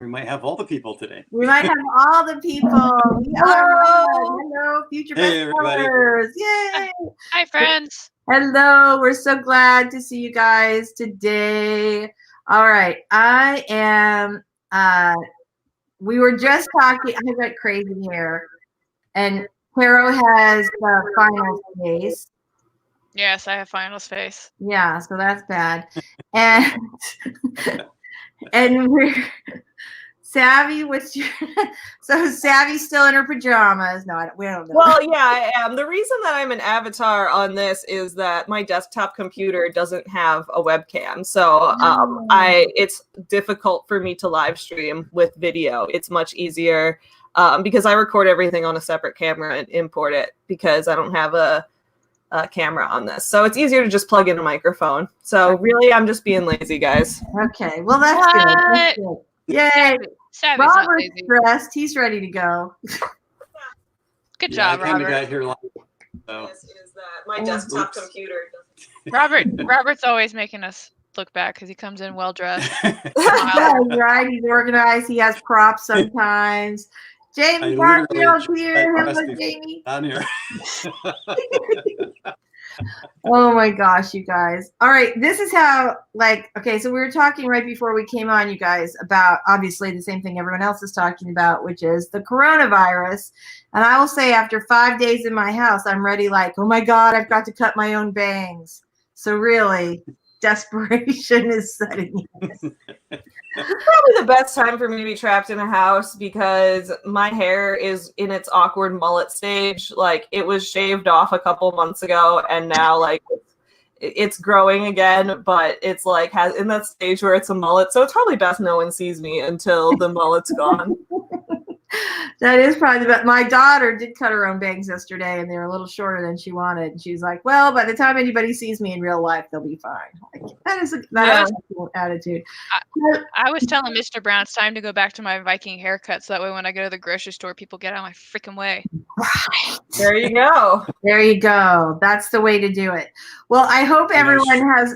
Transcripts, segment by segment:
We might have all the people today. We might have all the people. Hello, future bestsellers. Yay! Hi, friends. Hello. We're so glad to see you guys today. All right. I am, we were just talking, I got crazy here, and Carrow has the final space. Yes, I have final space. Yeah, so that's bad. And and we're Savvy, what's your so Savvy's still in her pajamas? No, we don't know. Well, yeah, I am. The reason that I'm an avatar on this is that my desktop computer doesn't have a webcam, so it's difficult for me to live stream with video. It's much easier because I record everything on a separate camera and import it because I don't have a camera on this, so it's easier to just plug in a microphone. So really, I'm just being lazy, guys. Okay, well that's good. That's good. Yay! Robert's dressed. He's ready to go. Good job, Robert. Got here long, so. Is that my desktop computer? Robert's always making us look back because he comes in well dressed. Right? He's organized. He has props sometimes. Jamie Garfield's here. Hello, Jamie. I'm here. Oh my gosh, you guys. All right, this is how, okay, so we were talking right before we came on, you guys, about obviously the same thing everyone else is talking about, which is the coronavirus. And I will say after 5 days in my house, I'm ready oh my God, I've got to cut my own bangs. So really, desperation is setting in. It's probably the best time for me to be trapped in a house because my hair is in its awkward mullet stage. It was shaved off a couple months ago, and now it's growing again, but it's has in that stage where it's a mullet. So it's probably best no one sees me until the mullet's gone. That is probably the best. My daughter did cut her own bangs yesterday, and they were a little shorter than she wanted. And she's like, well, by the time anybody sees me in real life, they'll be fine. That is an attitude. I was telling Mr. Brown it's time to go back to my Viking haircut, so that way when I go to the grocery store, people get out of my freaking way. Right. There you go. There you go. That's the way to do it. Well, I hope everyone has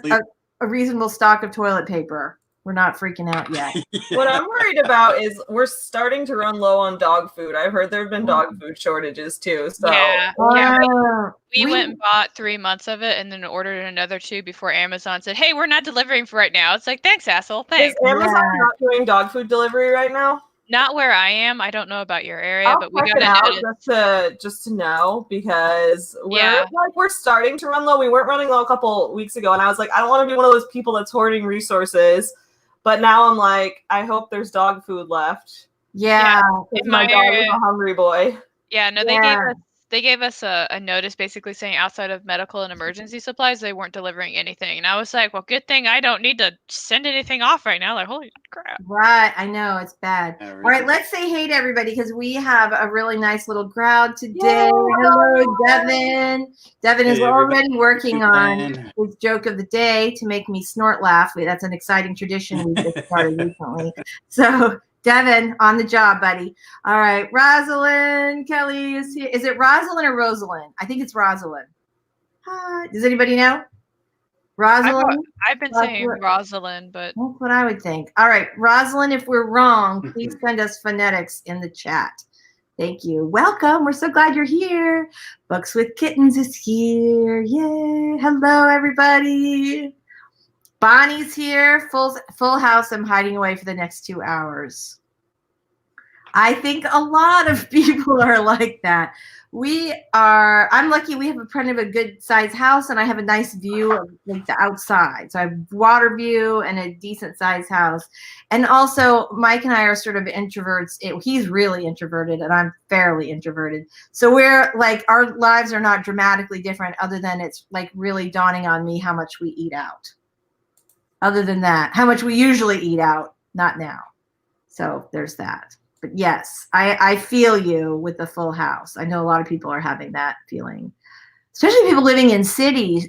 a reasonable stock of toilet paper. We're not freaking out yet. What I'm worried about is we're starting to run low on dog food. I've heard there have been dog food shortages too. So we went and bought 3 months of it and then ordered another 2 before Amazon said, hey, we're not delivering for right now. It's like, thanks, asshole. Thanks. Is Amazon not doing dog food delivery right now? Not where I am. I don't know about your area, but we got it just to know because we're starting to run low. We weren't running low a couple weeks ago, and I was like, I don't want to be one of those people that's hoarding resources. But now I'm like, I hope there's dog food left. Yeah. My dog is a hungry boy. Yeah, no, they gave us a notice basically saying outside of medical and emergency supplies, they weren't delivering anything. And I was like, well, good thing I don't need to send anything off right now. Like, holy crap. Right. I know. It's bad. Yeah, really. All right. Let's say hey to everybody because we have a really nice little crowd today. Yay. Hello, Devin. Devin is already working on his joke of the day to make me snort laugh. That's an exciting tradition we just started recently. So Devin, on the job, buddy. All right. Rosalind Kelly is here. Is it Rosalind or Rosalind? I think it's Rosalind. Does anybody know? Rosalind? I've been saying Rosalind, but that's what I would think. All right. Rosalind, if we're wrong, please send us phonetics in the chat. Thank you. Welcome. We're so glad you're here. Books with Kittens is here. Yay. Hello, everybody. Bonnie's here, full house. I'm hiding away for the next 2 hours. I think a lot of people are like that. I'm lucky we have a good sized house and I have a nice view of the outside. So I have water view and a decent sized house. And also Mike and I are sort of introverts. He's really introverted and I'm fairly introverted. So we're our lives are not dramatically different other than it's really dawning on me how much we eat out. Other than that, how much we usually eat out, not now. So there's that. But yes, I feel you with the full house. I know a lot of people are having that feeling, especially people living in cities.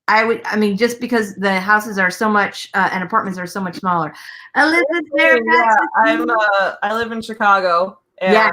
I mean, just because the houses are so much and apartments are so much smaller. Elizabeth, I live in Chicago. And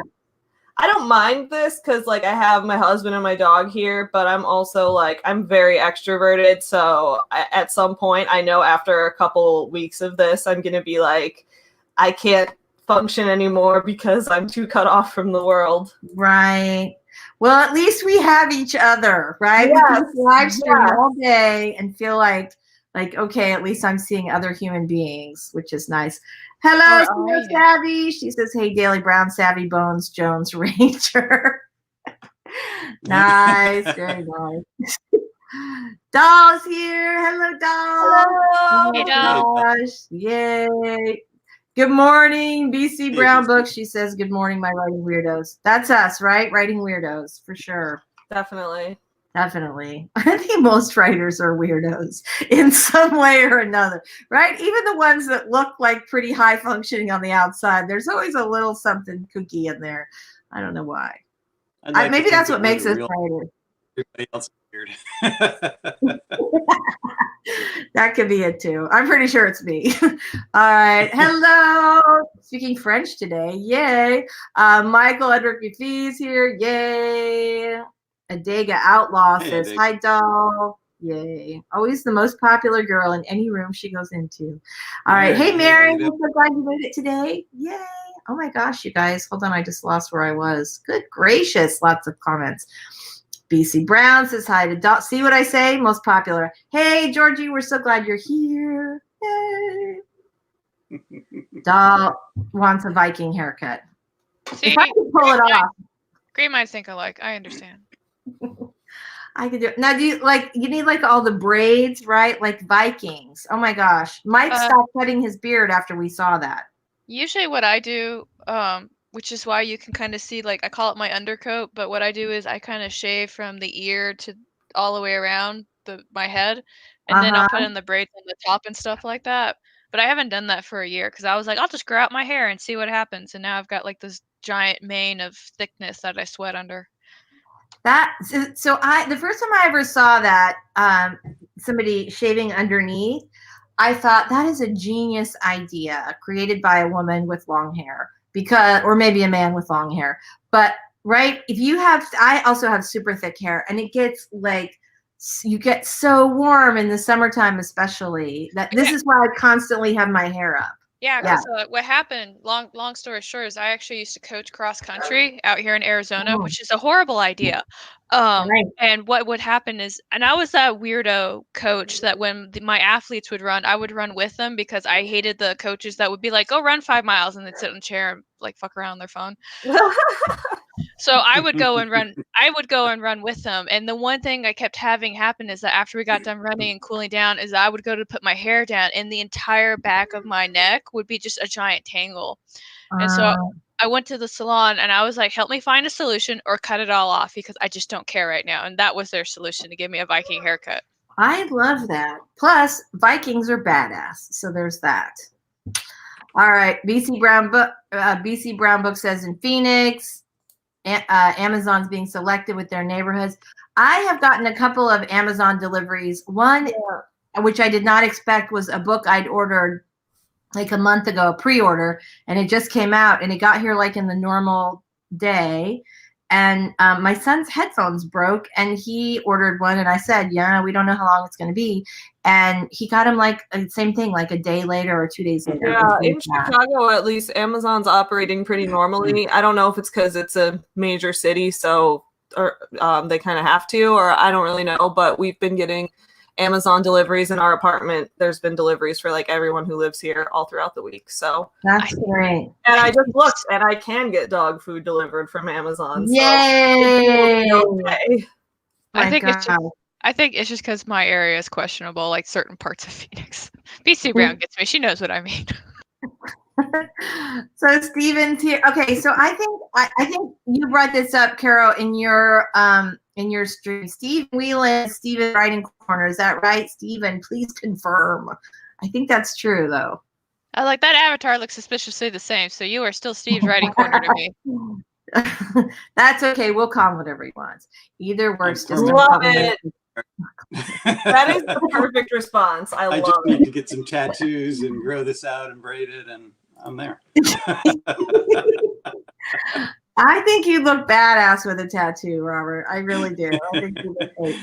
I don't mind this because I have my husband and my dog here, but I'm also I'm very extroverted. So at some point, I know after a couple weeks of this, I'm going to be I can't function anymore because I'm too cut off from the world. Right. Well, at least we have each other, right? We can just live stream all day and feel like, okay, at least I'm seeing other human beings, which is nice. Hello, Snow Savvy. She says, hey, Daily Brown, Savvy Bones, Jones, Ranger. Nice, very nice. Doll's here. Hello, Doll. Hello. Hey, Doll. Gosh. Yay. Good morning, BC Brown Books. She says, good morning, my writing weirdos. That's us, right? Writing weirdos, for sure. Definitely. Definitely. I think most writers are weirdos in some way or another, right? Even the ones that look like pretty high functioning on the outside, there's always a little something kooky in there. I don't know why. Maybe that's what makes us writers. Everybody else is weird. That could be it too. I'm pretty sure it's me. All right. Hello. Speaking French today. Yay. Michael Edward Buffy's here. Yay. Adega Outlaw says, Adega. hi, doll. Yay. Always the most popular girl in any room she goes into. All right. Hey, Mary. I'm so glad you made it today. Yay. Oh my gosh, you guys. Hold on. I just lost where I was. Good gracious. Lots of comments. BC Brown says hi to Doll. See what I say? Most popular. Hey, Georgie, we're so glad you're here. Yay. Doll wants a Viking haircut. See, if I can pull it off. Great minds think alike. I understand. I could do it. Now, you need like all the braids, right? Like Vikings. Oh my gosh. Mike stopped cutting his beard after we saw that. Usually what I do, which is why you can kind of see, like, I call it my undercoat, but what I do is I kind of shave from the ear to all the way around my head, and then I'll put in the braids on the top and stuff like that. But I haven't done that for a year because I was like, I'll just grow out my hair and see what happens. And now I've got like this giant mane of thickness that I sweat under. The first time I ever saw that, somebody shaving underneath, I thought that is a genius idea created by a woman with long hair, or maybe a man with long hair. But right, I also have super thick hair, and it gets like, you get so warm in the summertime, especially that this is why I constantly have my hair up. Yeah, because what happened, long story short, is I actually used to coach cross country out here in Arizona, which is a horrible idea. And what would happen is, and I was that weirdo coach that when my athletes would run, I would run with them because I hated the coaches that would be like, go run 5 miles, and they'd sit in a chair and like fuck around on their phone. So I would go and run with them. And the one thing I kept having happen is that after we got done running and cooling down is I would go to put my hair down and the entire back of my neck would be just a giant tangle. And so I went to the salon and I was like, help me find a solution or cut it all off because I just don't care right now. And that was their solution, to give me a Viking haircut. I love that. Plus, Vikings are badass. So there's that. All right. BC Brown Book says in Phoenix, Amazon's being selected with their neighborhoods. I have gotten a couple of Amazon deliveries. One, which I did not expect, was a book I'd ordered like a month ago, a pre-order, and it just came out, and it got here like in the normal day. And my son's headphones broke, and he ordered one, and I said, yeah, we don't know how long it's going to be. And he got him like the same thing, like a day later or 2 days later. Yeah, in Chicago, at least, Amazon's operating pretty normally. I don't know if it's because it's a major city, so they kind of have to, or I don't really know. But we've been getting Amazon deliveries in our apartment. There's been deliveries for like everyone who lives here all throughout the week. So that's great. And I just looked, and I can get dog food delivered from Amazon. So yay! Okay. I think it's just because my area is questionable, like certain parts of Phoenix. BC Brown gets me. She knows what I mean. So Steven's here. Okay, so I think you brought this up, Carol, in your stream. Steve Whelan, Steven Writing Corner. Is that right, Steven? Please confirm. I think that's true, though. I like that avatar looks suspiciously the same, so you are still Steve's Writing Corner to me. That's okay. We'll call him whatever he wants. Either works. Just love it. That is the perfect response. I love just need to get some tattoos and grow this out and braid it, and I'm there. I think you look badass with a tattoo, Robert. I really do. I think you look great.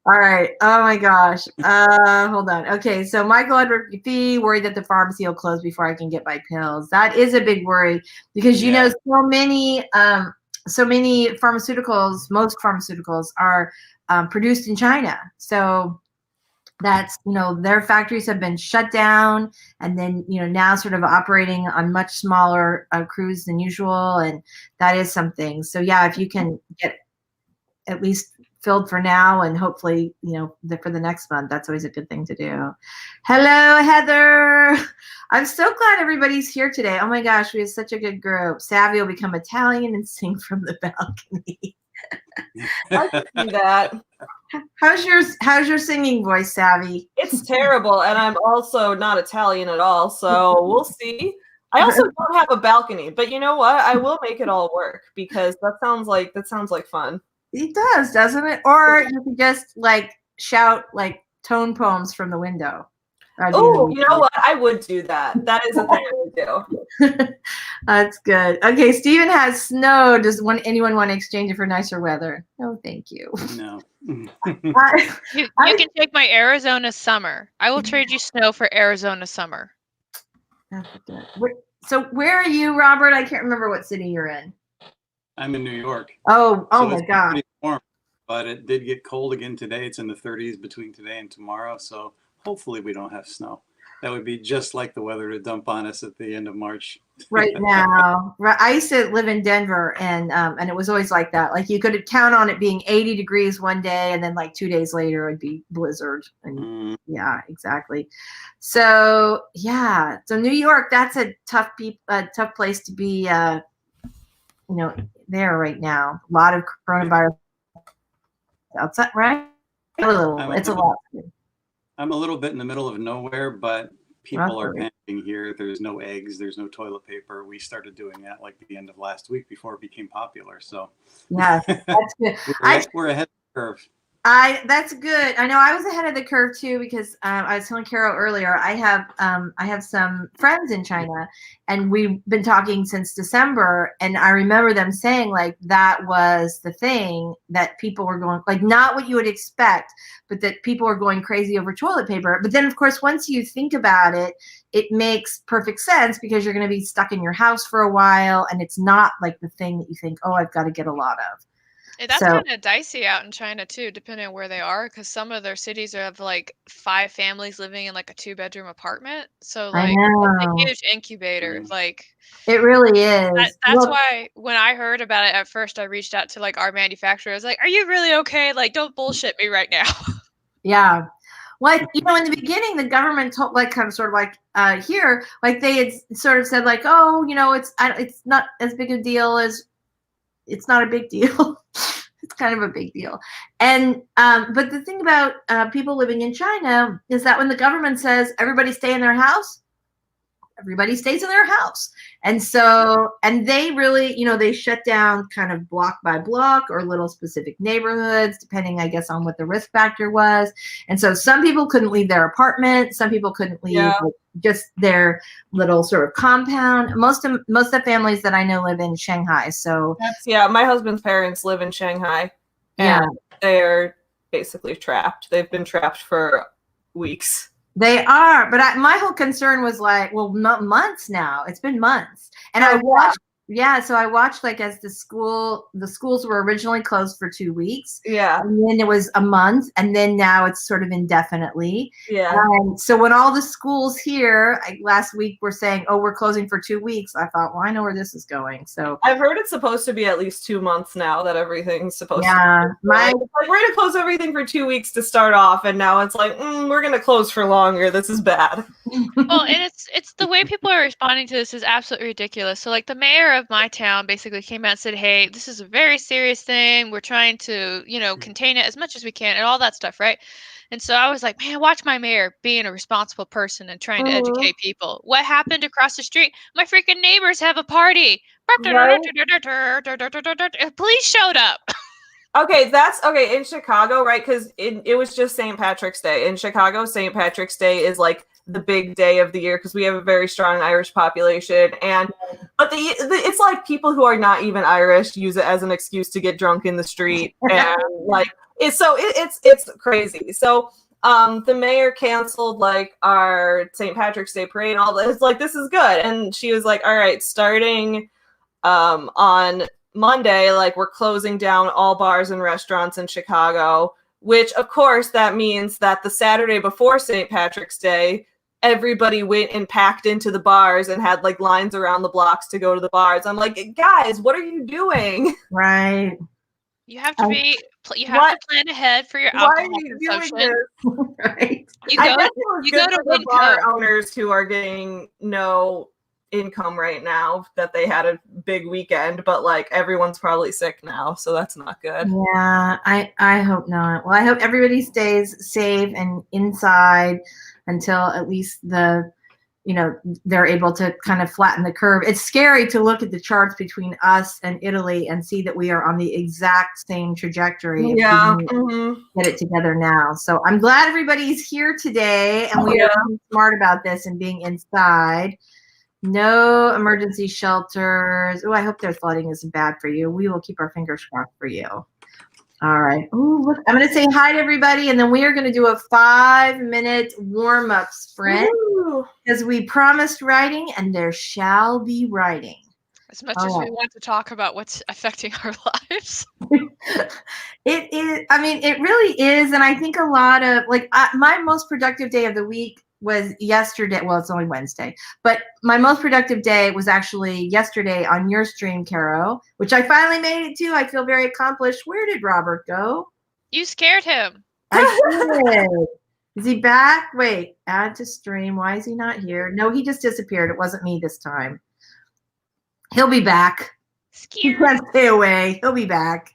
All right. Oh my gosh. Hold on. Okay. So Michael Edward Fee worried that the pharmacy will close before I can get my pills. That is a big worry because you know so many pharmaceuticals, most pharmaceuticals are produced in China. So that's, you know, their factories have been shut down and then, you know, now sort of operating on much smaller crews than usual. And that is something. So yeah, if you can get at least filled for now and hopefully, you know, for the next month, that's always a good thing to do. Hello, Heather. I'm so glad everybody's here today. Oh my gosh, we have such a good group. Savvy will become Italian and sing from the balcony. I can see that. How's your singing voice, Savvy? It's terrible, and I'm also not Italian at all, so we'll see. I also don't have a balcony, but you know what? I will make it all work because that sounds like fun. It does, doesn't it? Or you could just like shout like tone poems from the window. Oh, you know what? I would do that. That is a thing I would do. That's good. Okay, Stephen has snow. Does anyone want to exchange it for nicer weather? No, thank you. No. You can take my Arizona summer. I will trade you snow for Arizona summer. So where are you, Robert? I can't remember what city you're in. I'm in New York. Oh so my God. Pretty warm, but it did get cold again today. It's in the 30s between today and tomorrow. So hopefully we don't have snow. That would be just like the weather to dump on us at the end of March. Right now. I used to live in Denver and it was always like that. Like you could count on it being 80 degrees one day and then like 2 days later it'd be blizzard. And yeah, exactly. So yeah. So New York, that's a tough place to be you know, there right now. A lot of coronavirus outside, right? It's a lot. I'm a little bit in the middle of nowhere, but people are panicking here. There's no eggs. There's no toilet paper. We started doing that like the end of last week before it became popular. So yeah, that's good. we're ahead of the curve. That's good. I know I was ahead of the curve too because I was telling Carol earlier. I have some friends in China, and we've been talking since December. And I remember them saying like that was the thing that people were going like not what you would expect, but that people were going crazy over toilet paper. But then of course once you think about it, it makes perfect sense because you're going to be stuck in your house for a while, and it's not like the thing that you think, oh, I've got to get a lot of. That's kind of dicey out in China too, depending on where they are, because some of their cities have like 5 families living in like a 2-bedroom apartment. So like it's a huge incubator. Like it really is. That's why when I heard about it at first, I reached out to like our manufacturer. I was like, "Are you really okay? Like, don't bullshit me right now." Yeah. Well, you know, in the beginning, the government told, like, kind of sort of like here, like they had sort of said, like, oh, you know, it's not as big a deal as it's not a big deal. It's kind of a big deal. And but the thing about people living in China is that when the government says everybody stay in their house, everybody stays in their house. And so, and they really, you know, they shut down kind of block by block or little specific neighborhoods, depending, I guess, on what the risk factor was. And so some people couldn't leave their apartment. Some people couldn't leave like, just their little sort of compound. Most of the families that I know live in Shanghai. So my husband's parents live in Shanghai. And they are basically trapped. They've been trapped for weeks. They are, but my whole concern was like, well, months now. It's been months, and I watched. Yeah, so I watched like as the schools were originally closed for 2 weeks. Yeah. And then it was a month, and then now it's sort of indefinitely. Yeah. So when all the schools here last week were saying, oh, we're closing for 2 weeks, I thought, well, I know where this is going. So I've heard it's supposed to be at least 2 months now that everything's supposed to be. Yeah. Like, we're going to close everything for 2 weeks to start off, and now it's like, we're going to close for longer. This is bad. Well, and it's the way people are responding to this is absolutely ridiculous. So like the mayor of my town basically came out and said, hey, this is a very serious thing. We're trying to, you know, contain it as much as we can and all that stuff, right? And so I was like, man, watch my mayor being a responsible person and trying to educate people. What happened across the street? My freaking neighbors have a party. Right? Police showed up. Okay, that's okay in Chicago, right? Because it was just St. Patrick's Day. In Chicago, St. Patrick's Day is like the big day of the year because we have a very strong Irish population. But it's like people who are not even Irish use it as an excuse to get drunk in the street, and like it's crazy. So the mayor canceled like our St. Patrick's Day parade and all this. It's like, this is good. And she was like, all right, starting on Monday, like we're closing down all bars and restaurants in Chicago, which of course that means that the Saturday before St. Patrick's Day, everybody went and packed into the bars and had like lines around the blocks to go to the bars. I'm like, guys, what are you doing? Right. You have to you have to plan ahead for your alcohol consumption. Right. You go to the bar owners who are getting no income right now that they had a big weekend, but like everyone's probably sick now, so that's not good. Yeah, I hope not. Well, I hope everybody stays safe and inside until at least they're able to kind of flatten the curve. It's scary to look at the charts between us and Italy and see that we are on the exact same trajectory. Yeah. Get it together now. So I'm glad everybody's here today and we are being smart about this and being inside. No emergency shelters. Oh, I hope their flooding isn't bad for you. We will keep our fingers crossed for you. All right. Ooh, look, I'm going to say hi to everybody, and then we are going to do a 5-minute warm-up sprint because we promised writing, and there shall be writing. As much as we want to talk about what's affecting our lives. It is. I mean, it really is, and I think a lot of my most productive day of the week was yesterday. Well, it's only Wednesday, but my most productive day was actually yesterday on your stream, Carrow, which I finally made it to. I feel very accomplished. Where did Robert go? You scared him. I did. Is he back? Wait, add to stream. Why is he not here? No, he just disappeared. It wasn't me this time. He'll be back. He can't stay away. He'll be back.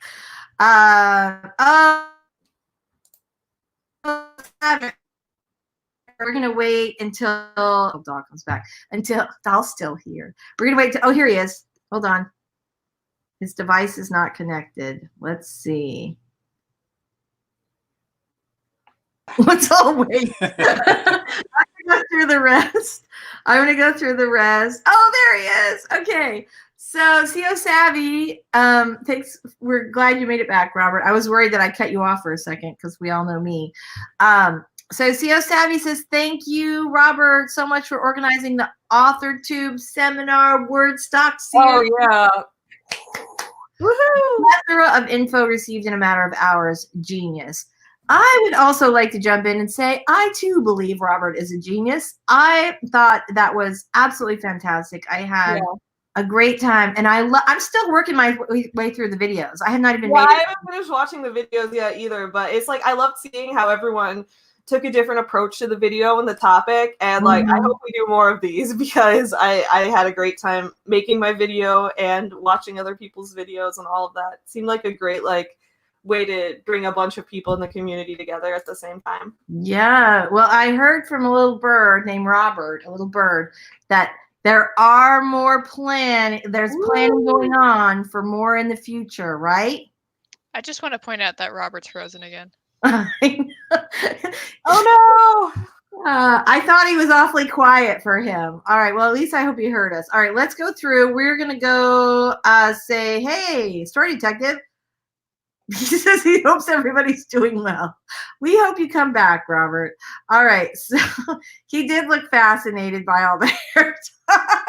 We're going to wait until dog comes back. Until Dal's still here. We're going to wait till, here he is. Hold on. His device is not connected. Let's see. Let's all wait. I'm going to go through the rest. Oh, there he is. Okay. So CO Savvy, thanks. We're glad you made it back, Robert. I was worried that I cut you off for a second because we all know me. So CO Savvy says, thank you, Robert, so much for organizing the Authortube seminar word stock series. Oh, yeah. Woohoo! Plethora of info received in a matter of hours. Genius. I would also like to jump in and say, I too believe Robert is a genius. I thought that was absolutely fantastic. I had a great time, and I'm still working my way through the videos. I have not even made it. I haven't finished watching the videos yet either, but it's like I love seeing how everyone took a different approach to the video and the topic, and like I hope we do more of these because I had a great time making my video and watching other people's videos and all of that. It seemed like a great way to bring a bunch of people in the community together at the same time. Yeah, well, I heard from a little bird named Robert, that there are more there's planning going on for more in the future, right? I just want to point out that Robert's frozen again. Oh no! I thought he was awfully quiet for him. All right, well, at least I hope you heard us. All right, let's go through. We're going to go say, hey, Story Detective. He says he hopes everybody's doing well. We hope you come back, Robert. All right, so he did look fascinated by all the hair talk.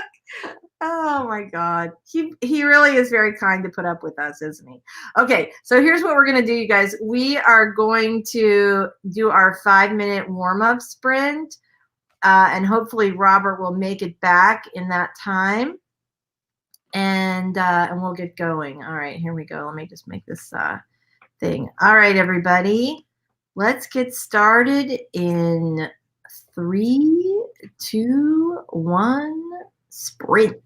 Oh my God. He really is very kind to put up with us, isn't he? Okay, so here's what we're going to do, you guys. We are going to do our 5-minute warm-up sprint, and hopefully Robert will make it back in that time, and we'll get going. All right, here we go. Let me just make this thing. All right, everybody. Let's get started in 3, 2, 1, sprint.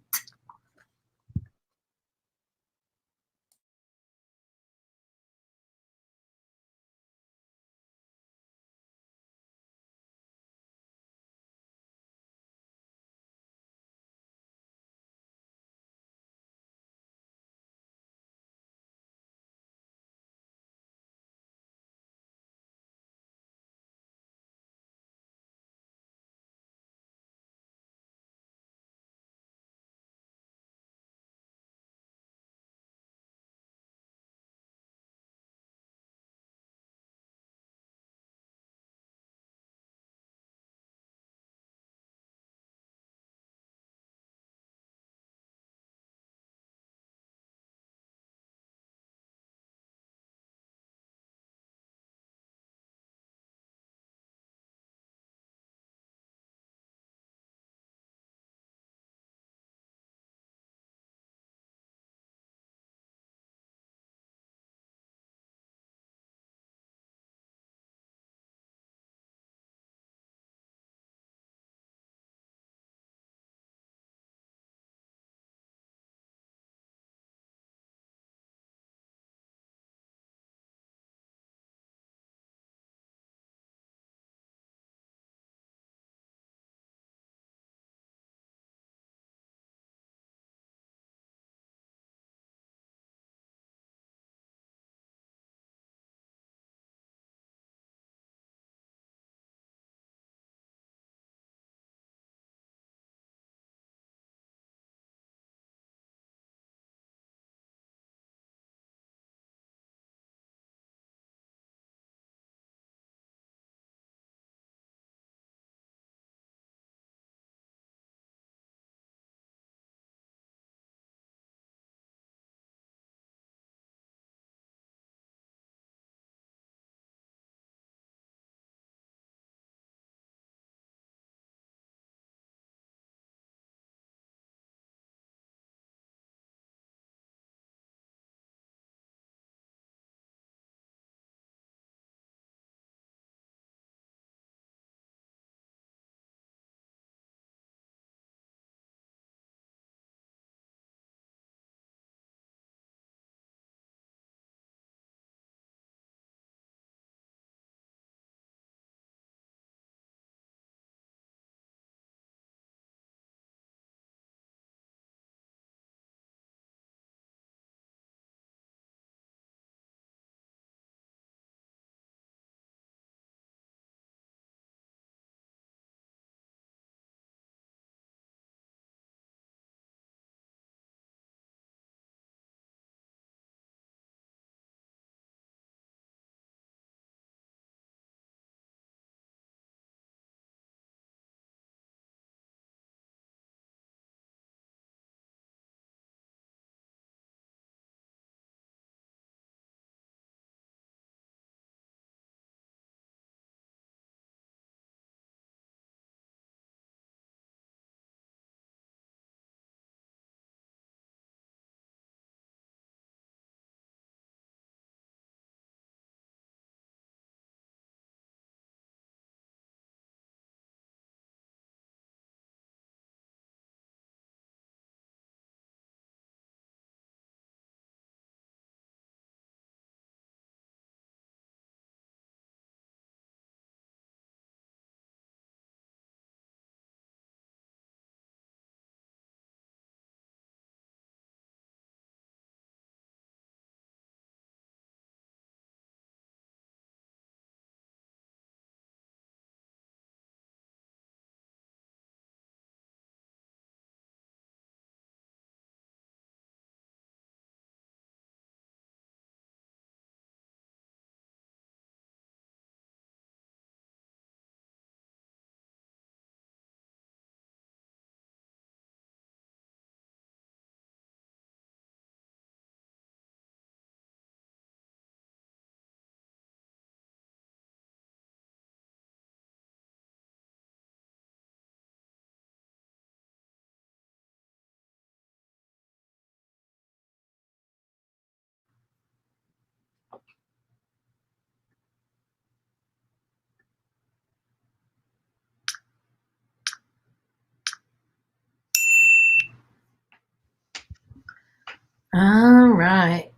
All right.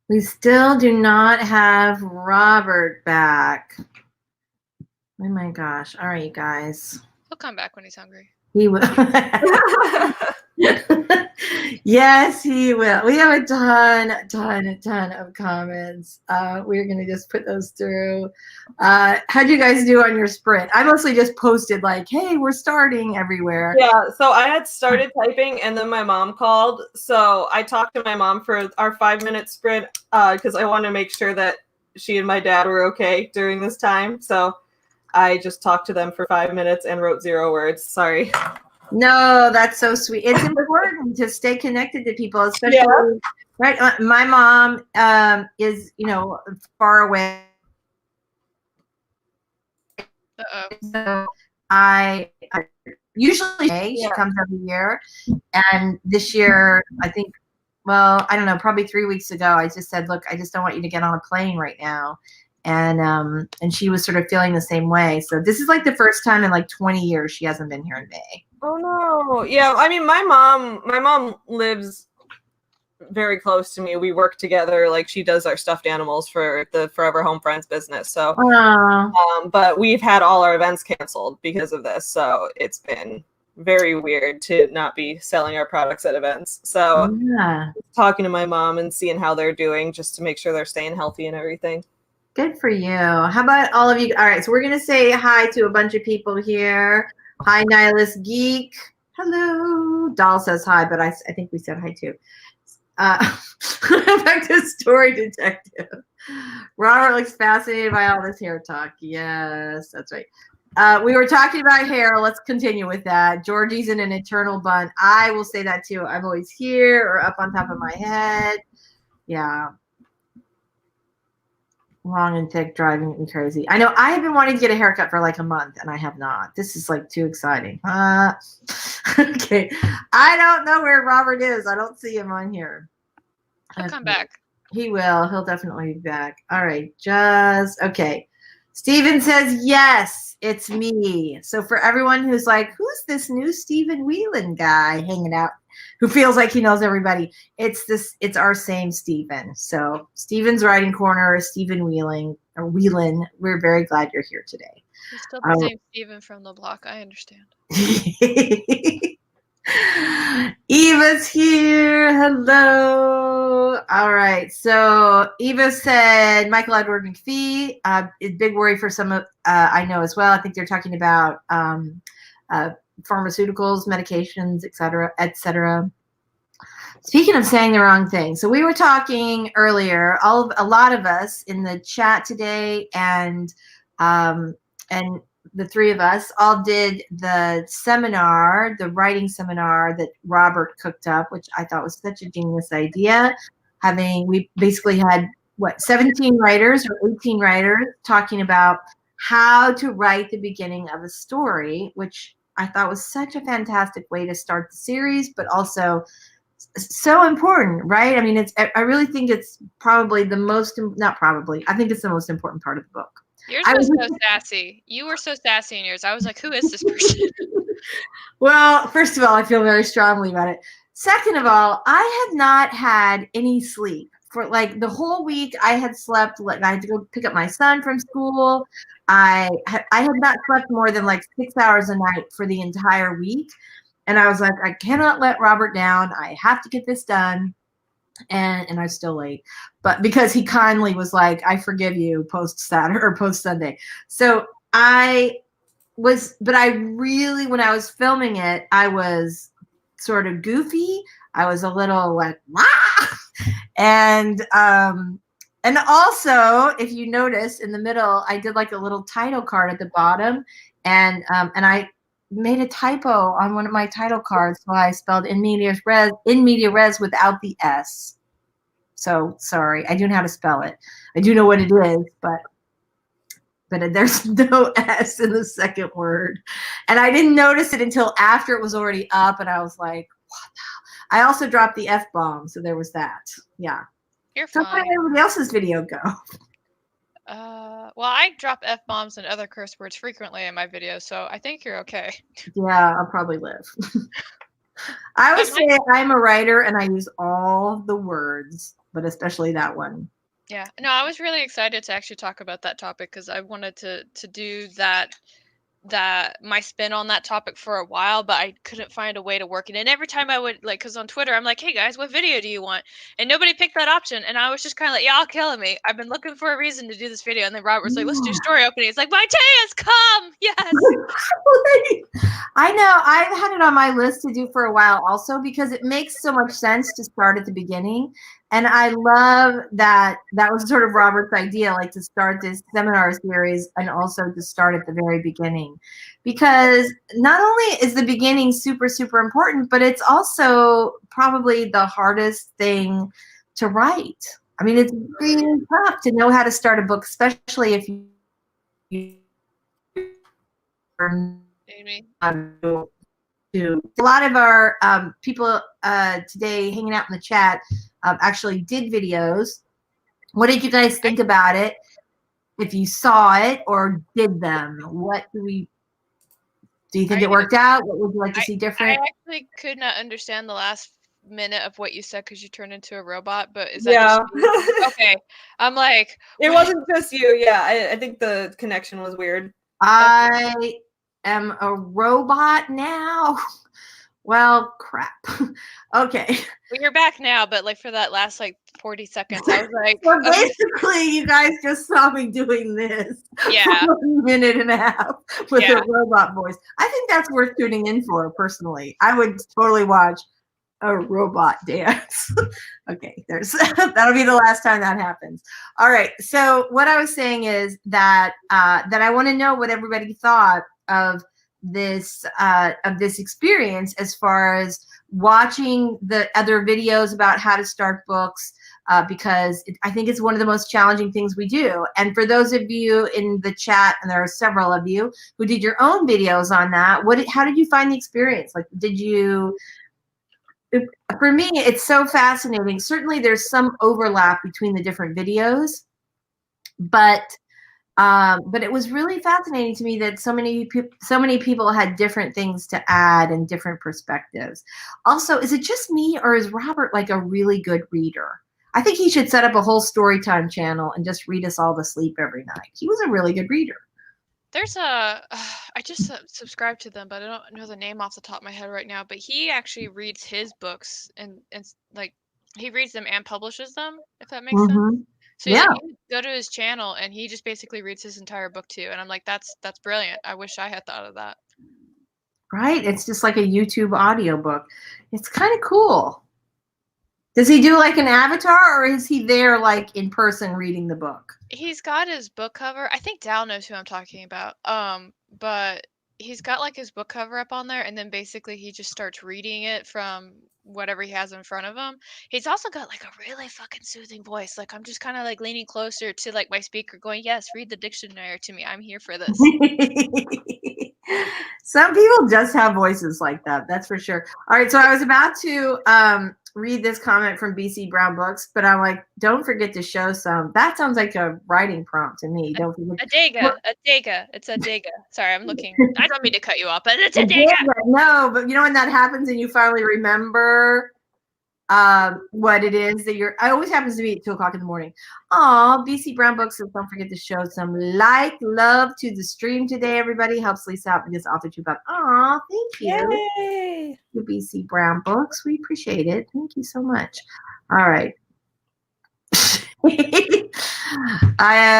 We still do not have Robert back. Oh my gosh. All right, you guys. He'll come back when he's hungry. He will. Yes, he will. We have a ton of comments. We're going to just put those through. How'd you guys do on your sprint? I mostly just posted like, hey, we're starting everywhere. Yeah, so I had started typing and then my mom called. So I talked to my mom for our 5-minute sprint because I wanted to make sure that she and my dad were okay during this time. So I just talked to them for 5 minutes and wrote 0 words. Sorry. No, that's so sweet. It's important to stay connected to people, especially right. My mom is, far away. So I usually she comes every year, and this year I think, well, I don't know, probably 3 weeks ago, I just said, look, I just don't want you to get on a plane right now. And she was sort of feeling the same way. So this is like the first time in like 20 years she hasn't been here in May. Oh no. Yeah, I mean my mom lives very close to me. We work together. Like she does our stuffed animals for the Forever Home Friends business. So but we've had all our events canceled because of this. So it's been very weird to not be selling our products at events. So talking to my mom and seeing how they're doing just to make sure they're staying healthy and everything. Good for you. How about all of you? All right, so we're going to say hi to a bunch of people here. Hi, Nihilist Geek. Hello. Doll says hi, but I think we said hi too. Back to Story Detective. Robert looks fascinated by all this hair talk. Yes, that's right. We were talking about hair. Let's continue with that. Georgie's in an eternal bun. I will say that too. I'm always here or up on top of my head. Yeah. Long and thick, driving me crazy. I know I have been wanting to get a haircut for like a month and I have not. This is like too exciting. Okay. I don't know where Robert is. I don't see him on here. He'll come back. He will. He'll definitely be back. All right. Okay. Steven says, yes, it's me. So for everyone who's like, who's this new Stephen Whelan guy hanging out, who feels like he knows everybody, it's our same Stephen. So Stephen's Writing Corner, Stephen Whelan. We're very glad you're here today. He's still the same Stephen from the block. I understand. Eva's here. Hello. All right. So Eva said Michael Edward McPhee. Big worry for some of I know as well. I think they're talking about pharmaceuticals, medications, et cetera. Speaking of saying the wrong thing, so we were talking earlier, a lot of us in the chat today, and the three of us all did the seminar, the writing seminar that Robert cooked up, which I thought was such a genius idea. We basically had 17 writers or 18 writers talking about how to write the beginning of a story, which I thought was such a fantastic way to start the series, but also so important, right? I mean, I really think it's probably I think it's the most important part of the book. Yours was so sassy. You were so sassy in yours. I was like, who is this person? Well, first of all, I feel very strongly about it. Second of all, I had not had any sleep for like the whole week. I had slept, like I had to go pick up my son from school. I had not slept more than like 6 hours a night for the entire week. And I was like, I cannot let Robert down. I have to get this done. And I'm still late, but because he kindly was like, I forgive you post Saturday or post Sunday. So but I really, when I was filming it, I was sort of goofy. I was a little like, wah! And also, if you notice in the middle, I did like a little title card at the bottom, and I made a typo on one of my title cards, so I spelled in media res without the S. So sorry, I do know how to spell it. I do know what it is, but there's no S in the second word, and I didn't notice it until after it was already up, and I was like, what the? I also dropped the F-bomb, so there was that. Yeah. You're fine. So how did everybody else's video go? Well, I drop F-bombs and other curse words frequently in my videos, so I think you're okay. Yeah, I'll probably live. I would say I'm a writer and I use all the words, but especially that one. Yeah, no, I was really excited to actually talk about that topic because I wanted to do that my spin on that topic for a while, but I couldn't find a way to work it. And every time I would like, because on Twitter I'm like, hey guys, what video do you want? And nobody picked that option. And I was just kind of like, y'all killing me. I've been looking for a reason to do this video. And then Robert's like, let's do story opening. It's like, my chance, come, yes. I know I've had it on my list to do for a while also because it makes so much sense to start at the beginning. And I love that that was sort of Robert's idea, like to start this seminar series and also to start at the very beginning. Because not only is the beginning super, super important, but it's also probably the hardest thing to write. I mean, it's really tough to know how to start a book, especially if you a lot of our people today hanging out in the chat actually did videos. What did you guys think about it? If you saw it or did them, what do you think it worked out? What would you like to see different? I actually could not understand the last minute of what you said because you turned into a robot, but is that just me? Okay. I'm like, it wasn't just you. Yeah, I think the connection was weird. I am a robot now. Well, crap. Okay. Well, you're back now, but like for that last like 40 seconds, I was like, so basically, you guys just saw me doing this. Yeah. For a minute and a half with a robot voice. I think that's worth tuning in for, personally. I would totally watch a robot dance. Okay, that'll be the last time that happens. All right. So what I was saying is that that I want to know what everybody thought of this experience as far as watching the other videos about how to start books, because I think it's one of the most challenging things we do. And for those of you in the chat, and there are several of you who did your own videos on that, how did you find the experience? Like, for me, it's so fascinating. Certainly there's some overlap between the different videos, but it was really fascinating to me that so many people had different things to add and different perspectives. Also, is it just me or is Robert like a really good reader? I think he should set up a whole Storytime channel and just read us all to sleep every night. He was a really good reader. There's I just subscribed to them, but I don't know the name off the top of my head right now, but he actually reads his books and like he reads them and publishes them, if that makes sense. So yeah, you go to his channel and he just basically reads his entire book to you. And I'm like, that's brilliant. I wish I had thought of that. Right. It's just like a YouTube audiobook. It's kind of cool. Does he do like an avatar or is he there like in person reading the book? He's got his book cover. I think Dal knows who I'm talking about. But he's got like his book cover up on there and then basically he just starts reading it from whatever he has in front of him. He's also got like a really fucking soothing voice. Like I'm just kind of like leaning closer to like my speaker going, yes, read the dictionary to me. I'm here for this. Some people just have voices like that. That's for sure. All right. So I was about to read this comment from BC Brown Books, but I'm like, don't forget to show some. That sounds like a writing prompt to me. Don't forget. Adega. It's Adega. Sorry, I'm looking. I don't mean to cut you off, but it's Adega. No, but you know when that happens and you finally remember what it is that it always happens to me at 2:00 in the morning. Oh, BC Brown Books says don't forget to show some love to the stream today. Everybody helps Lisa out because Authortube out. Oh, thank you. Yay. To BC Brown Books. We appreciate it. Thank you so much. All right.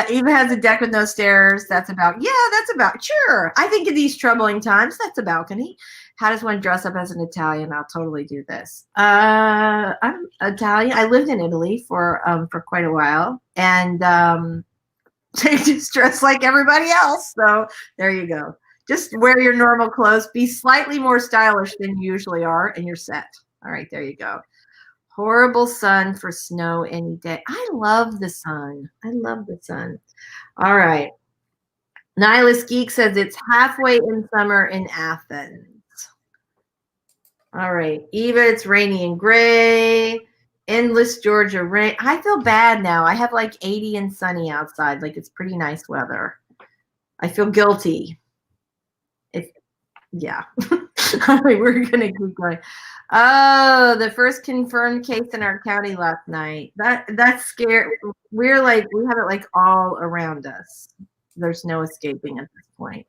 Eva has a deck with no stairs. That's about sure. I think in these troubling times, that's a balcony. How does one dress up as an Italian? I'll totally do this. I'm Italian. I lived in Italy for quite a while, and they just dress like everybody else. So there you go. Just wear your normal clothes. Be slightly more stylish than you usually are, and you're set. All right, there you go. Horrible sun for snow any day. I love the sun. I love the sun. All right. Nihilist Geek says it's halfway in summer in Athens. All right. Eva, it's rainy and gray. Endless Georgia rain. I feel bad now. I have like 80 and sunny outside. Like it's pretty nice weather. I feel guilty. Yeah. All right, we're gonna keep going. Oh, the first confirmed case in our county last night. That's scary. We have it like all around us. There's no escaping at this point.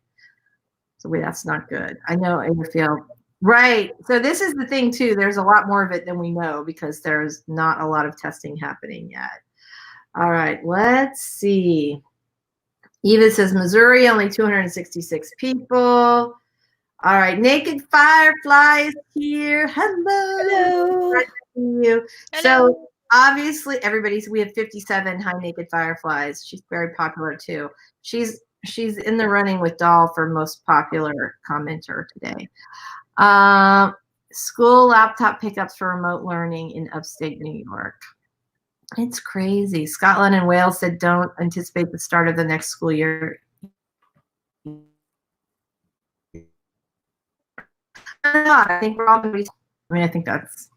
So that's not good. I know I feel right. So this is the thing too. There's a lot more of it than we know because there's not a lot of testing happening yet. All right, let's see. Eva says Missouri, only 266 people. All right, Naked Firefly is here. Hello. Nice to see you. Hello. So obviously, we have 57 Hi Naked Fireflies. She's very popular too. She's in the running with DAL for most popular commenter today. School laptop pickups for remote learning in upstate New York. It's crazy. Scotland and Wales said don't anticipate the start of the next school year. I think we're all going to be. I think that's.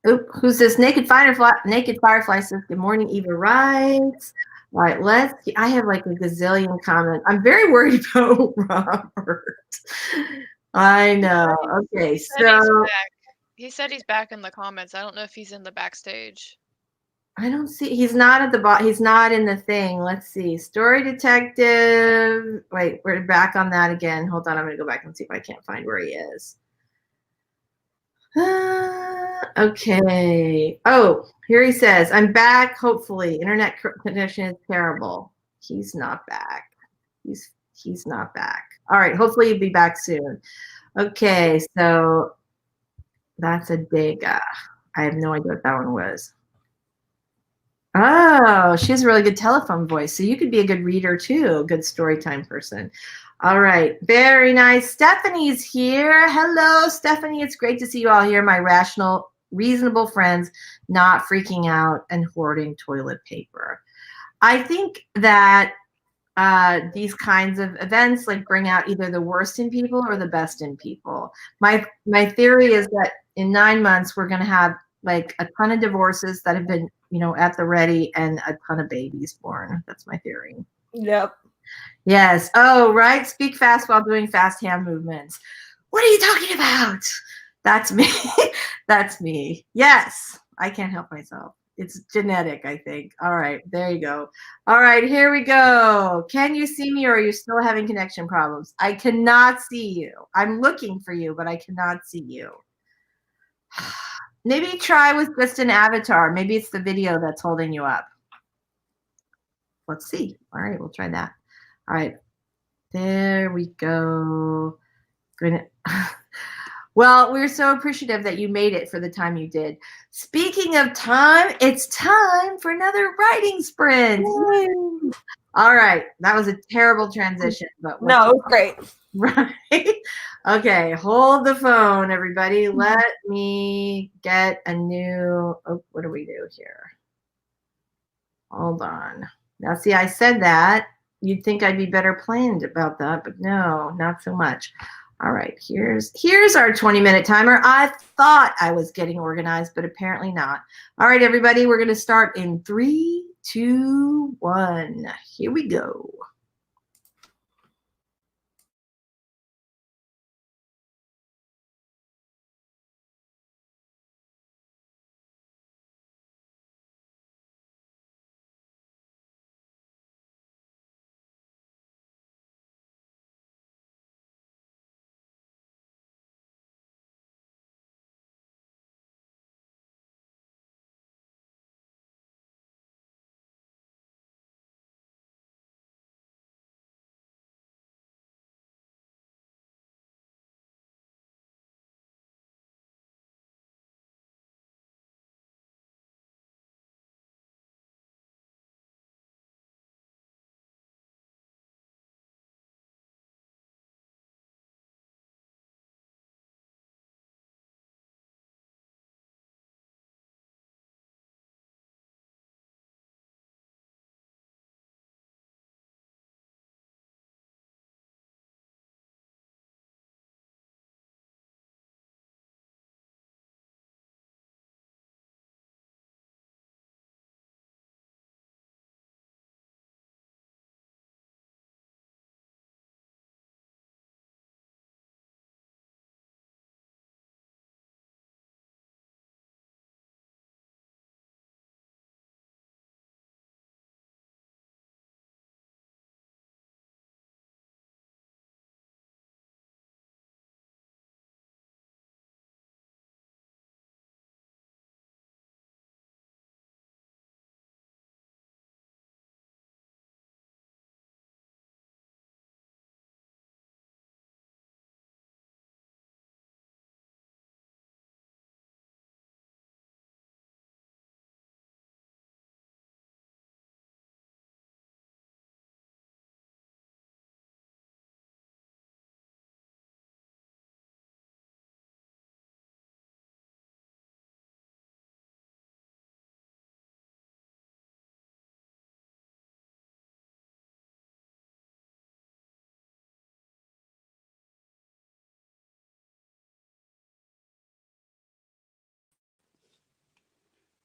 Oop, who's this? Naked Firefly says, good morning, Eva writes. All right, let's see. I have like a gazillion comments. I'm very worried about Robert. I know. Okay, so. He said he's back in the comments. I don't know if he's in the backstage. I don't see. He's not at the bottom. He's not in the thing. Let's see. Story Detective. Wait, we're back on that again. Hold on. I'm going to go back and see if I can't find where he is. Okay. Oh, here he says, I'm back. Hopefully. Internet connection is terrible. He's not back. He's not back. All right. Hopefully you'll be back soon. Okay. So that's a big, I have no idea what that one was. Oh, she has a really good telephone voice. So you could be a good reader too, a good story time person. All right. Very nice. Stephanie's here. Hello, Stephanie. It's great to see you all here, my rational, reasonable friends, not freaking out and hoarding toilet paper. I think that these kinds of events like bring out either the worst in people or the best in people. My theory is that in 9 months, we're going to have like a ton of divorces that have been, at the ready and a ton of babies born. That's my theory. Yep. Yes. Oh, right. Speak fast while doing fast hand movements. What are you talking about? That's me. That's me. Yes. I can't help myself. It's genetic, I think. All right. There you go. All right. Here we go. Can you see me or are you still having connection problems? I cannot see you. I'm looking for you, but I cannot see you. Maybe try with just an avatar. Maybe it's the video that's holding you up. Let's see. All right. We'll try that. All right. There we go. Well, we're so appreciative that you made it for the time you did. Speaking of time, it's time for another writing sprint. Yay. All right. That was a terrible transition. But no, great. Right. Okay. Hold the phone, everybody. Let me get a new. Oh, what do we do here? Hold on. Now, see, I said that. You'd think I'd be better planned about that, but no, not so much. All right, here's our 20-minute timer. I thought I was getting organized, but apparently not. All right, everybody, we're going to start in 3, 2, 1. Here we go.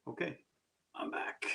Okay, I'm back.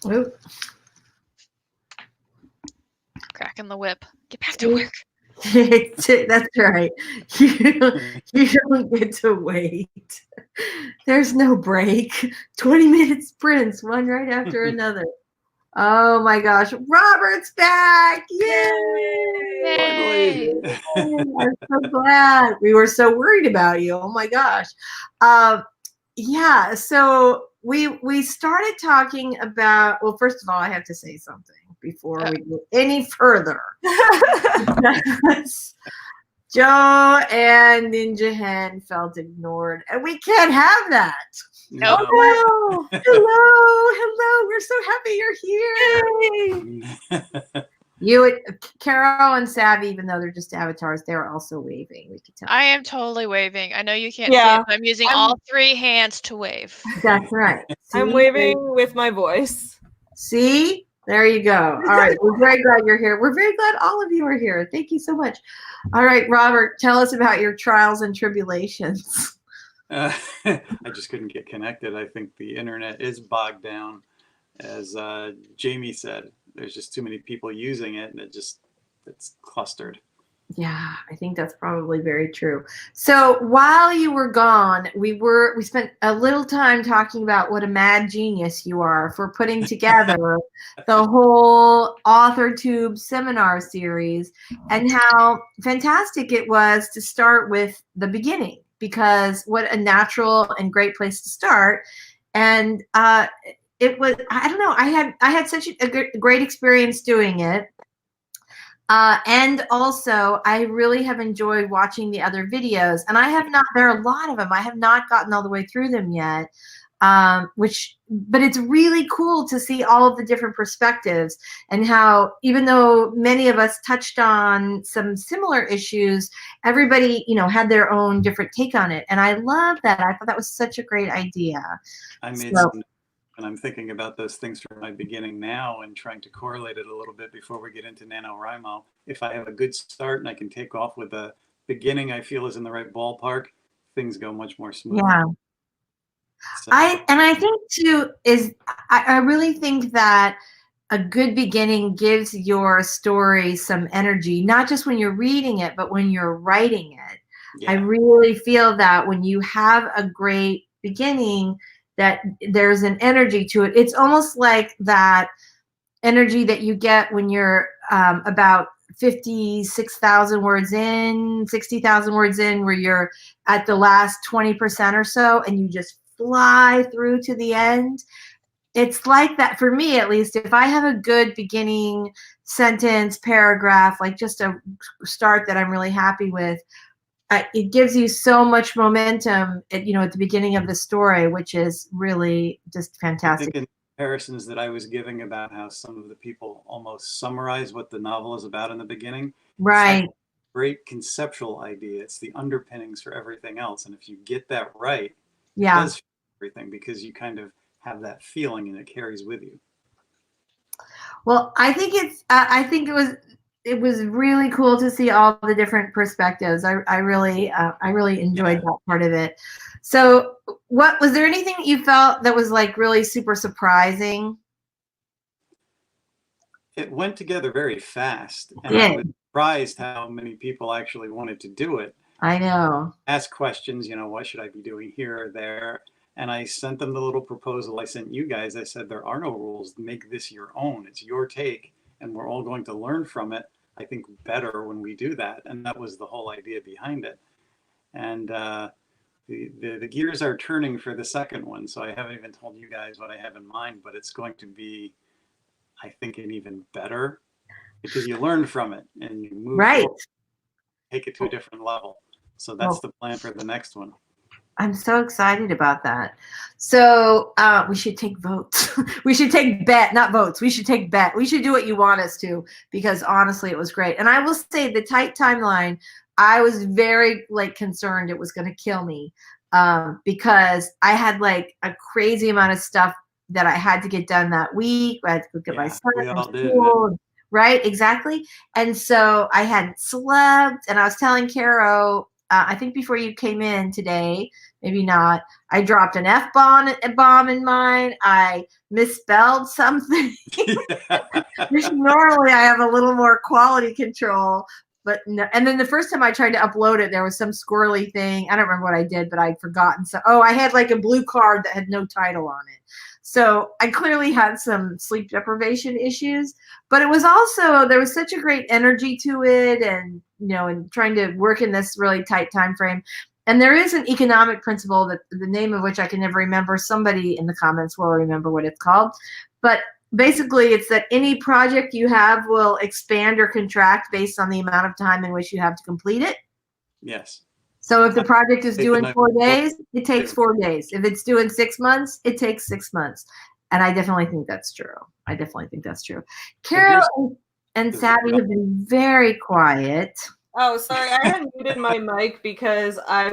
Oop. Cracking the whip. Get back to work. That's right. You don't get to wait. There's no break. 20-minute sprints, one right after another. Oh my gosh. Robert's back. Yay! I'm so glad. We were so worried about you. Oh my gosh. Yeah, so we started talking about, well, first of all, I have to say something before we go any further. Joe and Ninja Hen felt ignored, and we can't have that. No. Oh, hello. We're so happy you're here. You, Carrow and Savvy, even though they're just avatars, they're also waving. We can tell. I am totally waving. I know you can't see it, but I'm using all 3 hands to wave. That's right. See? I'm waving with my voice. See? There you go. All right. We're very glad you're here. We're very glad all of you are here. Thank you so much. All right, Robert, tell us about your trials and tribulations. I just couldn't get connected. I think the internet is bogged down. As Jamie said, there's just too many people using it, and it's clustered. Yeah, I think that's probably very true. So while you were gone, we spent a little time talking about what a mad genius you are for putting together the whole Authortube seminar series, and how fantastic it was to start with the beginning, because what a natural and great place to start. And it was, I don't know, I had such a great experience doing it. And also, I really have enjoyed watching the other videos, and there are a lot of them. I have not gotten all the way through them yet, but it's really cool to see all of the different perspectives, and how, even though many of us touched on some similar issues, everybody, had their own different take on it. And I love that. I thought that was such a great idea. And I'm thinking about those things from my beginning now and trying to correlate it a little bit before we get into NaNoWriMo. If I have a good start and I can take off with a beginning I feel is in the right ballpark, things go much more smoothly. Yeah. So. I think too I really think that a good beginning gives your story some energy, not just when you're reading it, but when you're writing it. Yeah. I really feel that when you have a great beginning, that there's an energy to it. It's almost like that energy that you get when you're about 56,000 words in, 60,000 words in, where you're at the last 20% or so, and you just fly through to the end. It's like that for me, at least. If I have a good beginning sentence, paragraph, like just a start that I'm really happy with, it gives you so much momentum at the beginning of the story, which is really just fantastic. I think in comparisons that I was giving about how some of the people almost summarize what the novel is about in the beginning. Right. It's like a great conceptual idea. It's the underpinnings for everything else. And if you get that right, it does fit everything, because you kind of have that feeling and it carries with you. Well, I think it was really cool to see all the different perspectives. I really enjoyed that part of it. So was there anything that you felt that was like really super surprising? It went together very fast, and I was surprised how many people actually wanted to do it. I know. Ask questions, what should I be doing here or there? And I sent them the little proposal I sent you guys. I said, there are no rules. Make this your own. It's your take, and we're all going to learn from it. I think better when we do that. And that was the whole idea behind it. And the gears are turning for the second one. So I haven't even told you guys what I have in mind, but it's going to be, I think, an even better, because you learn from it and you move forward, take it to a different level. So that's the plan for the next one. I'm so excited about that. So we should take votes. We should take not votes. We should take bet. We should do what you want us to, because honestly, it was great. And I will say, the tight timeline, I was very concerned it was going to kill me, because I had a crazy amount of stuff that I had to get done that week. I had to go get my son from school. Right, exactly. And so I hadn't slept, and I was telling Carrow, I think before you came in today, maybe not. I dropped an F-bomb in mine. I misspelled something. Which normally I have a little more quality control. But no, and then the first time I tried to upload it, there was some squirrely thing. I don't remember what I did, but I'd forgotten. So, I had like a blue card that had no title on it. So I clearly had some sleep deprivation issues, but it was also, there was such a great energy to it, and, and trying to work in this really tight time frame. And there is an economic principle that the name of which I can never remember. Somebody in the comments will remember what it's called. But basically, it's that any project you have will expand or contract based on the amount of time in which you have to complete it. Yes. So if the project is due in 4 days, it takes 4 days. If it's due in 6 months, it takes 6 months. And I definitely think that's true. Carrow and Savvy have been very quiet. Oh, sorry. I had muted my mic because I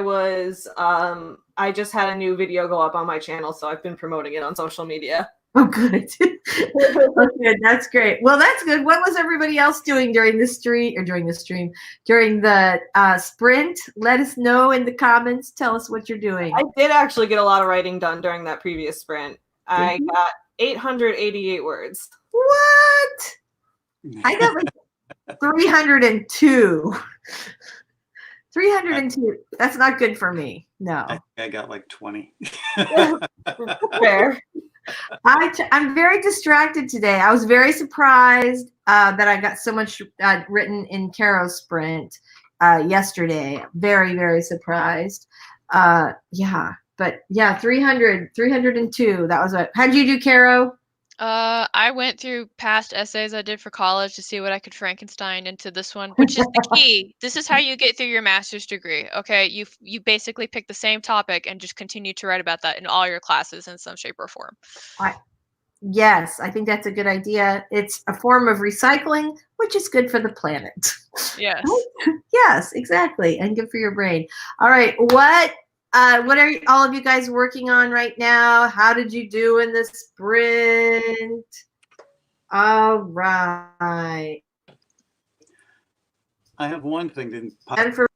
just had a new video go up on my channel, so I've been promoting it on social media. Oh, good. Okay, that's great. Well, that's good. What was everybody else doing during the stream, during the sprint? Let us know in the comments. Tell us what you're doing. I did actually get a lot of writing done during that previous sprint. I got 888 words. What? I got like 302. 302. That's not good for me. No. I got like 20. Fair. I'm very distracted today. I was very surprised that I got so much written in Carrow's sprint yesterday. Very, very surprised. Yeah, but yeah, 302. That was what. How'd you do, Carrow? I went through past essays I did for college to see what I could Frankenstein into this one, which is the key. This is how you get through your master's degree. Okay, you basically pick the same topic and just continue to write about that in all your classes in some shape or form. Yes, I think that's a good idea. It's a form of recycling, which is good for the planet. Yes. Yes, exactly, and good for your brain. All right, what are all of you guys working on right now? How did you do in the sprint? All right. I have one thing to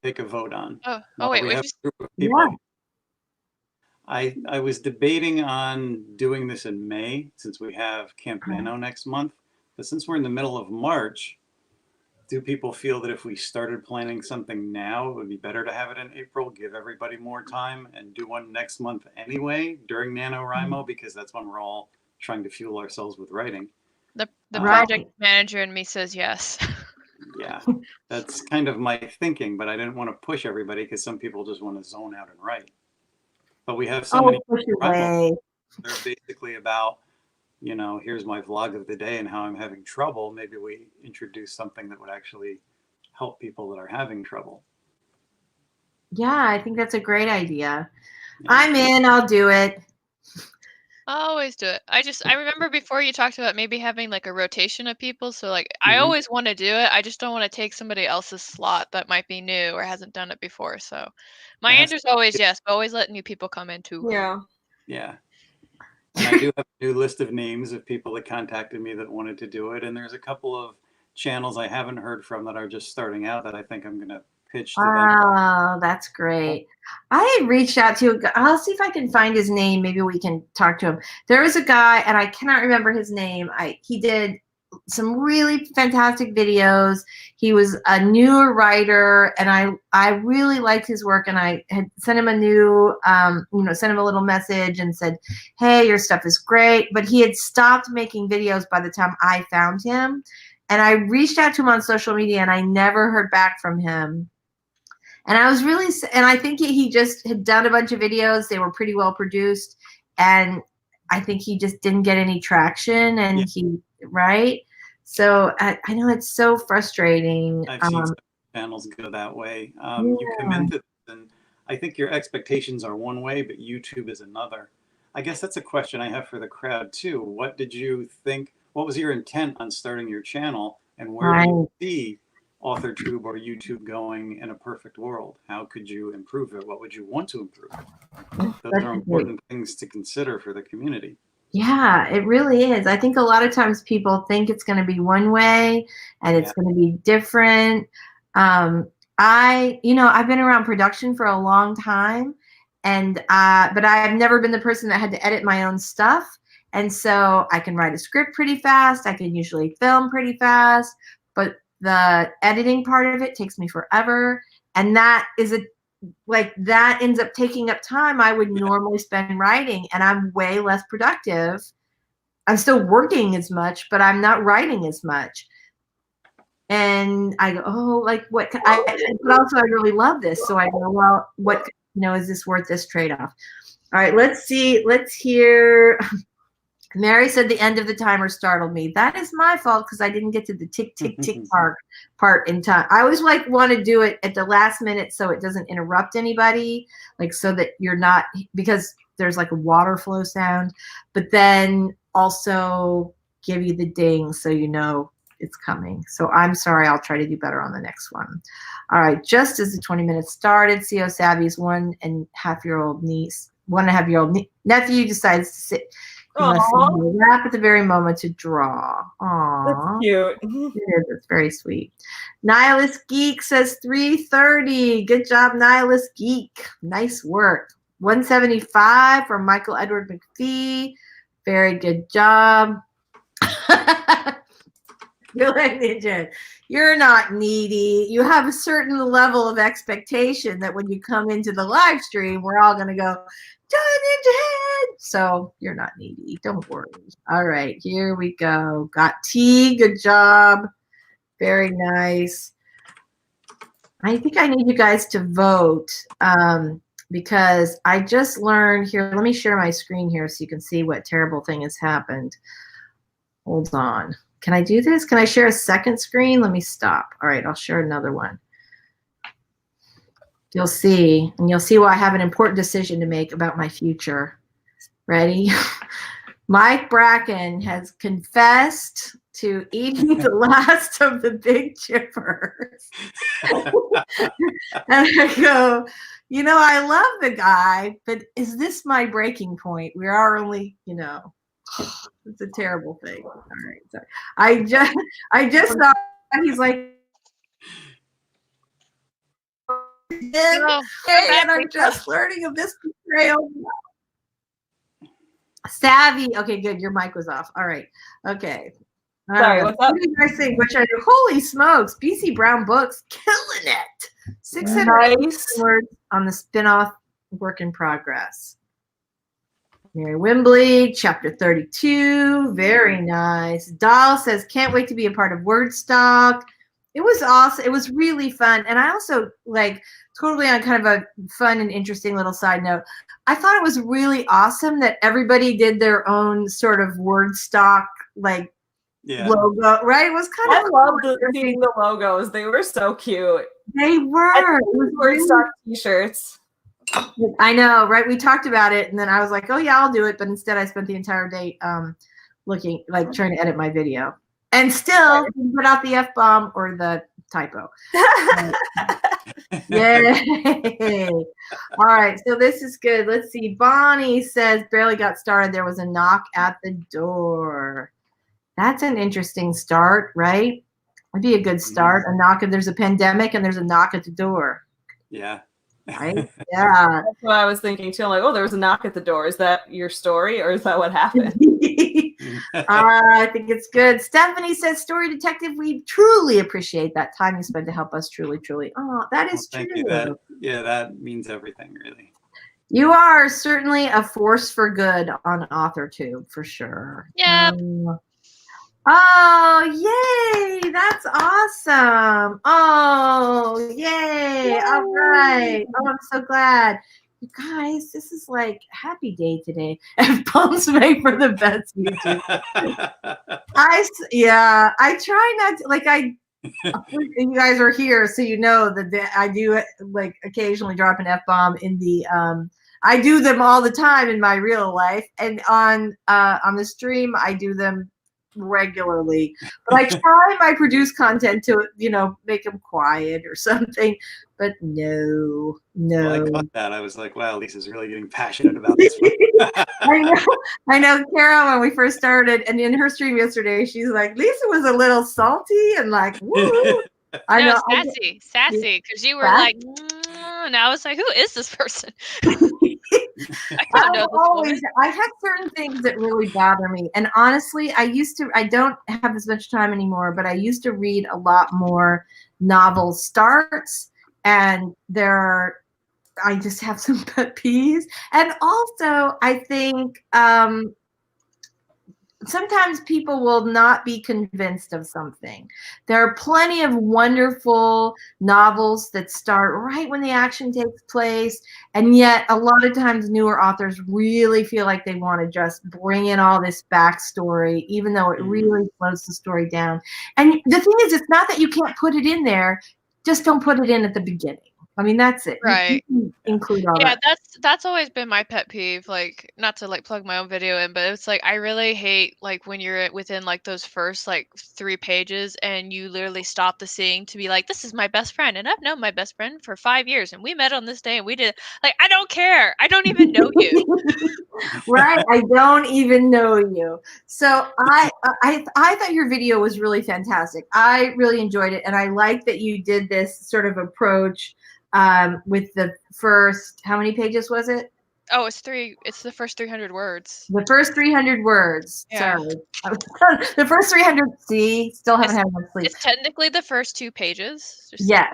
take a vote on. Oh wait, we wait. have a group of people. Yeah. I was debating on doing this in May since we have Camp Nano next month, but since we're in the middle of March, do people feel that if we started planning something now, it would be better to have it in April, give everybody more time, and do one next month anyway during NaNoWriMo, because that's when we're all trying to fuel ourselves with writing? The project manager in me says yes. Yeah, that's kind of my thinking, but I didn't want to push everybody because some people just want to zone out and write. But we have so many. They're basically about, here's my vlog of the day and how I'm having trouble. Maybe we introduce something that would actually help people that are having trouble. Yeah, I think that's a great idea. Yeah. I'm in. I'll do it. I'll always do it. I remember before you talked about maybe having like a rotation of people. So like I always want to do it. I just don't want to take somebody else's slot that might be new or hasn't done it before. So my answer's always yes, but always let new people come in too. Yeah. Yeah. And I do have a new list of names of people that contacted me that wanted to do it. And there's a couple of channels I haven't heard from that are just starting out that I think I'm going to pitch to them. Oh, that's great. I had reached out to, I'll see if I can find his name. Maybe we can talk to him. There was a guy, and I cannot remember his name. He did some really fantastic videos. He was a newer writer, and I really liked his work, and I had sent him a new, sent him a little message and said, hey, your stuff is great. But he had stopped making videos by the time I found him. And I reached out to him on social media, and I never heard back from him. And I was really, and I think he just had done a bunch of videos. They were pretty well produced. And I think he just didn't get any traction. And right? So I know it's so frustrating. I've seen some channels go that way. You come into this, and I think your expectations are one way, but YouTube is another. I guess that's a question I have for the crowd too. What did you think? What was your intent on starting your channel? And where do you see Authortube or YouTube going in a perfect world? How could you improve it? What would you want to improve? Those are important things to consider for the community. Yeah, it really is. I think a lot of times people think it's going to be one way and it's going to be different. I've been around production for a long time, And but I've never been the person that had to edit my own stuff. And so I can write a script pretty fast. I can usually film pretty fast, but the editing part of it takes me forever. And that is that ends up taking up time I would normally spend writing, and I'm way less productive. I'm still working as much, but I'm not writing as much. And I go, oh, like what? But also I really love this. So I go, well, what, is this worth this trade-off? All right, let's see. Let's hear. Mary said the end of the timer startled me. That is my fault because I didn't get to the tick, tick, tick part in time. I always want to do it at the last minute so it doesn't interrupt anybody, so that you're not, because there's like a water flow sound, but then also give you the ding so you know it's coming. So I'm sorry. I'll try to do better on the next one. All right. Just as the 20 minutes started, CO Savvy's 1.5-year-old nephew decides to sit. Laugh at the very moment to draw. Aww. That's cute. It is. It's very sweet. Nihilist Geek says 330. Good job, Nihilist Geek. Nice work. 175 from Michael Edward McPhee. Very good job. You're not needy. You have a certain level of expectation that when you come into the live stream, we're all going to go, head. So you're not needy. Don't worry. All right, here we go. Got T. Good job. Very nice. I think I need you guys to vote because I just learned here. Let me share my screen here so you can see what terrible thing has happened. Hold on. Can I do this? Can I share a second screen? Let me stop. All right, I'll share another one. You'll see, and you'll see why I have an important decision to make about my future. Ready? Mike Bracken has confessed to eating the last of the big chippers. And I go, I love the guy, but is this my breaking point? We are only, it's a terrible thing. All right, sorry. I just thought he's like, and I'm just learning of this betrayal. Savvy. Okay, good. Your mic was off. All right. Okay. Sorry, what's up? What do you guys think? Which I do? Holy smokes. BC Brown Books killing it. 600 words on the spinoff work in progress. Mary Wimbley, chapter 32. Very nice. Dahl says, can't wait to be a part of Wordstock. It was awesome. It was really fun. And I also totally on kind of a fun and interesting little side note, I thought it was really awesome that everybody did their own sort of Wordstock logo, right? It was kind of I loved seeing the logos. They were so cute. They were. Wordstock t-shirts. I know, right? We talked about it, and then I was like, oh yeah, I'll do it. But instead I spent the entire day looking, trying to edit my video. And still didn't put out the F-bomb or the typo. Yay. All right, so this is good. Let's see. Bonnie says, barely got started. There was a knock at the door. That's an interesting start, right? That'd be a good start. A knock, and there's a pandemic, and there's a knock at the door. Yeah. Right? Yeah. That's what I was thinking too. I'm like, oh, there was a knock at the door. Is that your story, or is that what happened? I think it's good. Stephanie says, Story Detective, we truly appreciate that time you spend to help us. Truly, truly. Oh, that is true. Thank you. That means everything, really. You are certainly a force for good on Authortube, for sure. Yeah. Oh, yay. That's awesome. Oh, yay. All right. Oh, I'm so glad. You guys, this is like happy day today. And Palms make for the best YouTube. I try not to, you guys are here, so you know that I do occasionally drop an F-bomb in the, I do them all the time in my real life. And on the stream, I do them regularly, but I try my produced content to make them quiet or something, but no. Well, I caught that. I was like, wow, Lisa's really getting passionate about this one. I know Carrow, when we first started, and in her stream yesterday, she's like, Lisa was a little salty and like, woo. I know, sassy, because you were like, and I was like, who is this person? I don't know this woman. I have certain things that really bother me. And honestly, I don't have as much time anymore, but I used to read a lot more novel starts, and I just have some pet peeves. And also, I think sometimes people will not be convinced of something. There are plenty of wonderful novels that start right when the action takes place, and yet a lot of times newer authors really feel like they want to just bring in all this backstory, even though it really slows the story down. And the thing is, it's not that you can't put it in there, just don't put it in at the beginning. I mean, that's it. Right. You can include all that. Yeah, that's always been my pet peeve. Like, not to like plug my own video in, but it's like I really hate like when you're within like those first like 3 pages and you literally stop the scene to be like, this is my best friend, and I've known my best friend for 5 years, and we met on this day, and we did like I don't care. I don't even know you. Right, I don't even know you. So I thought your video was really fantastic. I really enjoyed it, and I like that you did this sort of approach with the first, how many pages was it? Oh, it's the first 300 words. The first 300 words. Yeah. Sorry. The first 300. See, still haven't had enough sleep. It's technically the first 2 pages. Yeah.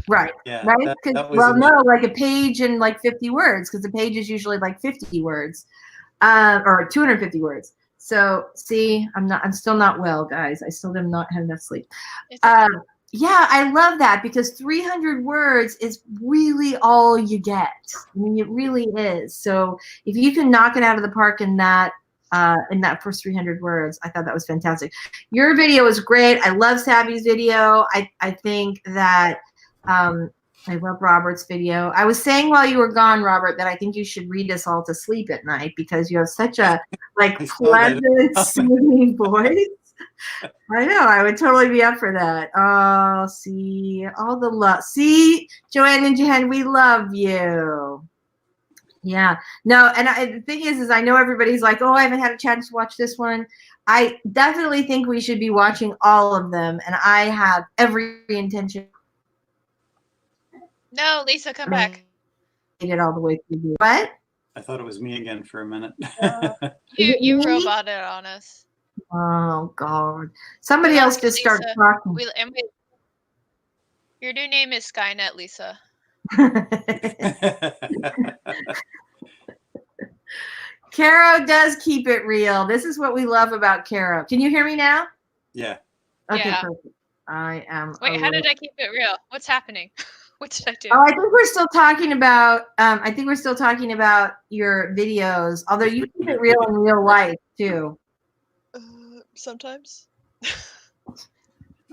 Right. Yeah, right. that was No, like a page and like 50 words, because the page is usually like 50 words, or 250 words. So see, I'm still not well, guys. I still have not had enough sleep. Yeah, I love that, because 300 words is really all you get. I mean, it really is. So if you can knock it out of the park in that first 300 words, I thought that was fantastic. Your video was great. I love Savy's video. I think that I love Robert's video. I was saying while you were gone, Robert, that I think you should read us all to sleep at night, because you have such a like pleasant, soothing voice. I know, I would totally be up for that. Oh, see, all the love. See, Joanne and Jahan, we love you. Yeah, no, and the thing is I know everybody's like, oh, I haven't had a chance to watch this one. I definitely think we should be watching all of them, and I have every intention. No, Lisa, come back. It all the way through. What? I thought it was me again for a minute. You roboted on us. Oh God! Somebody else just start talking. Your new name is Skynet, Lisa. Carrow does keep it real. This is what we love about Carrow. Can you hear me now? Yeah. Okay, yeah. Perfect. I am. Wait, how did I keep it real? What's happening? What did I do? Oh, I think we're still talking about. I think we're still talking about your videos. Although you keep it real in real life too. Sometimes.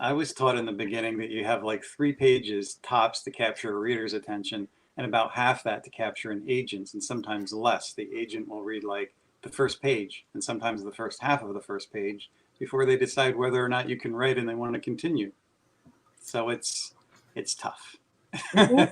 I was taught in the beginning that you have like 3 pages tops to capture a reader's attention, and about half that to capture an agent's, and sometimes less. The agent will read like the first page and sometimes the first half of the first page before they decide whether or not you can write and they want to continue. So it's tough. All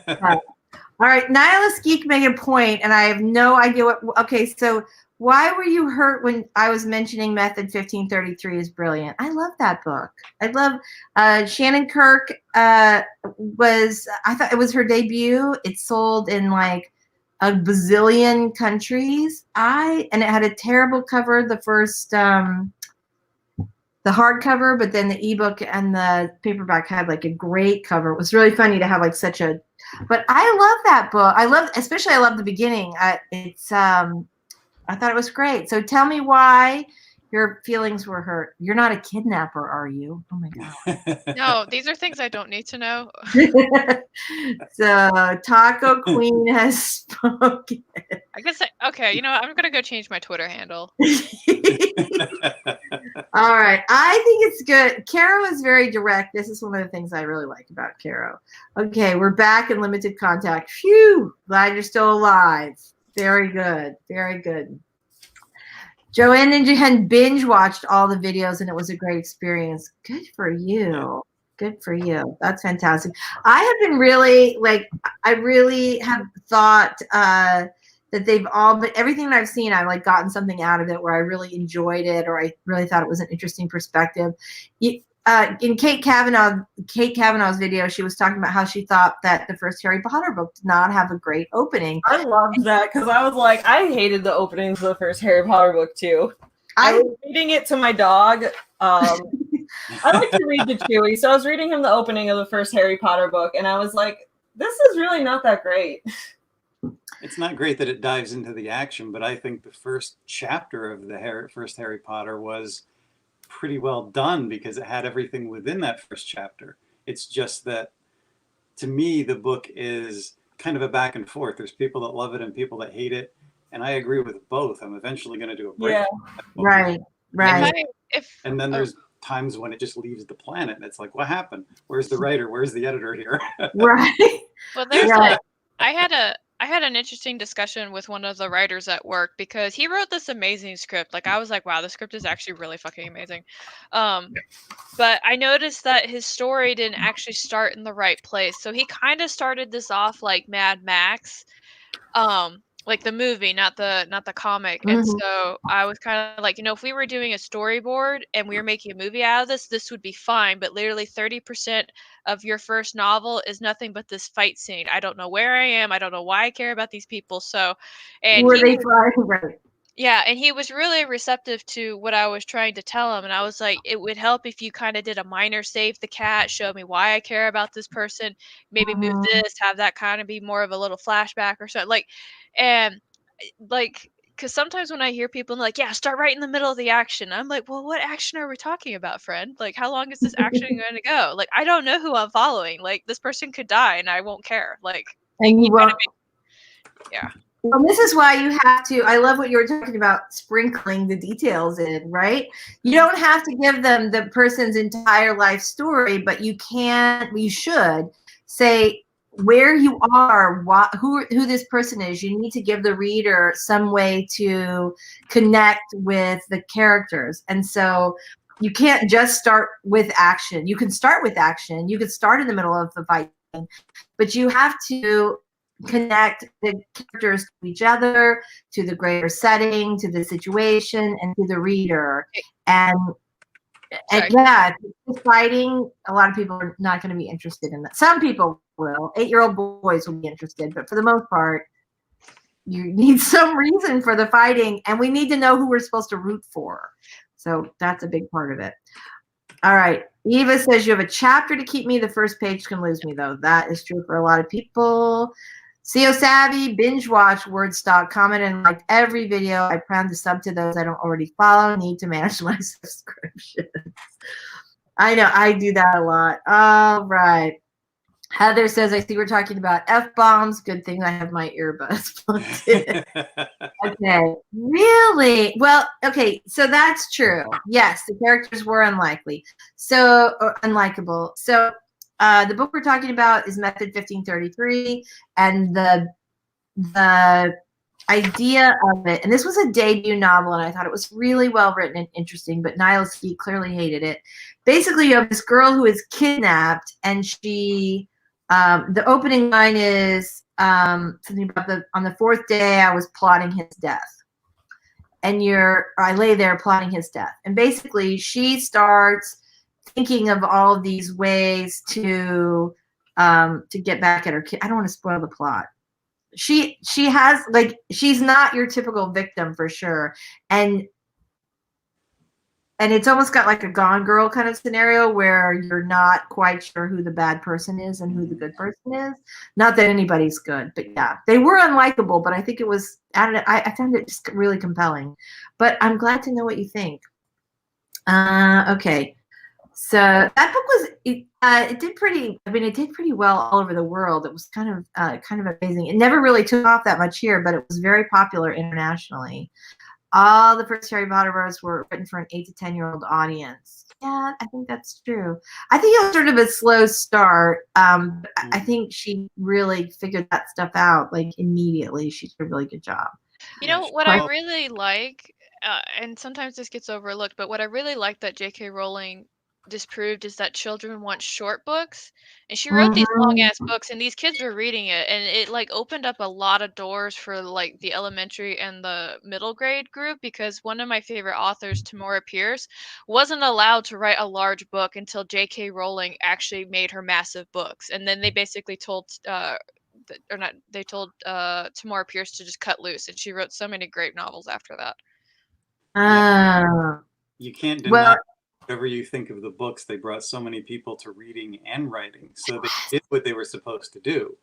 right, Nihilist Geek made a point, and I have no idea what. Okay, so why were you hurt when I was mentioning Method 1533 is brilliant? I love that book. I love Shannon Kirk. I thought it was her debut. It sold in like a bazillion countries. And it had a terrible cover. The first, the hardcover, but then the ebook and the paperback had like a great cover. It was really funny to have like such a. But I love that book. I love the beginning. I thought it was great. So tell me why your feelings were hurt. You're not a kidnapper, are you? Oh my God. No, these are things I don't need to know. So Taco Queen has spoken. I guess, okay, you know what? I'm going to go change my Twitter handle. All right. I think it's good. Carrow is very direct. This is one of the things I really like about Carrow. Okay, we're back in limited contact. Phew. Glad you're still alive. Very good. Very good. Joanne and Jahan binge watched all the videos, and it was a great experience. Good for you. Good for you. That's fantastic. I have been really, I really have thought that they've all been, everything that I've seen, I've like gotten something out of it where I really enjoyed it, or I really thought it was an interesting perspective. in Kate Kavanaugh's video, she was talking about how she thought that the first Harry Potter book did not have a great opening. I loved that because I was like, I hated the openings of the first Harry Potter book too. I was reading it to my dog. I like to read to Chewy, so I was reading him the opening of the first Harry Potter book, and I was like, this is really not that great. It's not great that it dives into the action, but I think the first chapter of the first Harry Potter was pretty well done because it had everything within that first chapter. It's just that, to me, the book is kind of a back and forth. There's people that love it and people that hate it, and I agree with both. I'm eventually going to do a break. Yeah, right. And then there's times when it just leaves the planet, and it's like, what happened? Where's the writer? Where's the editor here? Right. Well, there's I had an interesting discussion with one of the writers at work because he wrote this amazing script. Like I was like, wow, the script is actually really fucking amazing. But I noticed that his story didn't actually start in the right place. So he kind of started this off like Mad Max, like the movie, not the comic. And so I was kind of like, if we were doing a storyboard and we were making a movie out of this would be fine. But literally 30% of your first novel is nothing but this fight scene. I don't know where I am. I don't know why I care about these people. So, and yeah, and he was really receptive to what I was trying to tell him. And I was like, it would help if you kind of did a minor save the cat, show me why I care about this person, maybe move this, have that kind of be more of a little flashback or something. Because sometimes when I hear people like, yeah, start right in the middle of the action, I'm like, well, what action are we talking about, friend? Like, how long is this action going to go? Like, I don't know who I'm following. Like, this person could die and I won't care. Like, and you won't. Yeah. Well, this is why you have to, I love what you were talking about, sprinkling the details in, right? You don't have to give them the person's entire life story, but you should say where you are, who this person is. You need to give the reader some way to connect with the characters. And so you can't just start with action. You can start with action. You could start in the middle of the fight, but you have to connect the characters to each other, to the greater setting, to the situation, and to the reader. And yeah, fighting, a lot of people are not going to be interested in that. Some people will. 8-year-old boys will be interested, but for the most part, you need some reason for the fighting, and we need to know who we're supposed to root for. So that's a big part of it. All right. Eva says, you have a chapter to keep me. The first page can lose me, though. That is true for a lot of people. CO Savvy, binge watch, word stock, comment, and liked every video. I plan to sub to those I don't already follow. Need to manage my subscriptions. I know, I do that a lot. All right. Heather says, I see we're talking about F-bombs. Good thing I have my earbuds plugged in. Okay. Really? Well, okay. So that's true. Yes, the characters were unlikely. So, unlikable. So, the book we're talking about is Method 1533, and the idea of it, and this was a debut novel, and I thought it was really well written and interesting, but Niles clearly hated it. Basically, you have this girl who is kidnapped, and she, the opening line is something about on the fourth day I was plotting his death. And I lay there plotting his death. And basically, she starts thinking of all of these ways to get back at her kid. I don't want to spoil the plot. She has, like, she's not your typical victim for sure. And it's almost got like a Gone Girl kind of scenario where you're not quite sure who the bad person is and who the good person is. Not that anybody's good, but yeah, they were unlikable, but I think it was, I found it just really compelling. But I'm glad to know what you think. Okay. So that book was, it did pretty, it did pretty well all over the world. It was kind of amazing. It never really took off that much here, but it was very popular internationally. All the first Harry Potter books were written for an 8 to 10-year-old audience. Yeah, I think that's true. I think it was sort of a slow start. I think she really figured that stuff out, like, immediately. She did a really good job. You know, what I really like, and sometimes this gets overlooked, but what I really like that J.K. Rowling disproved is that children want short books, and she wrote these long Mhm. ass books, and these kids were reading it, and it like opened up a lot of doors for like the elementary and the middle grade group, because one of my favorite authors, Tamora Pierce, wasn't allowed to write a large book until J.K. Rowling actually made her massive books, and then they basically told or not, they told Tamora Pierce to just cut loose, and she wrote so many great novels after that. Yeah, Ah, you can't well, deny whatever you think of the books. They brought so many people to reading and writing, so they did what they were supposed to do.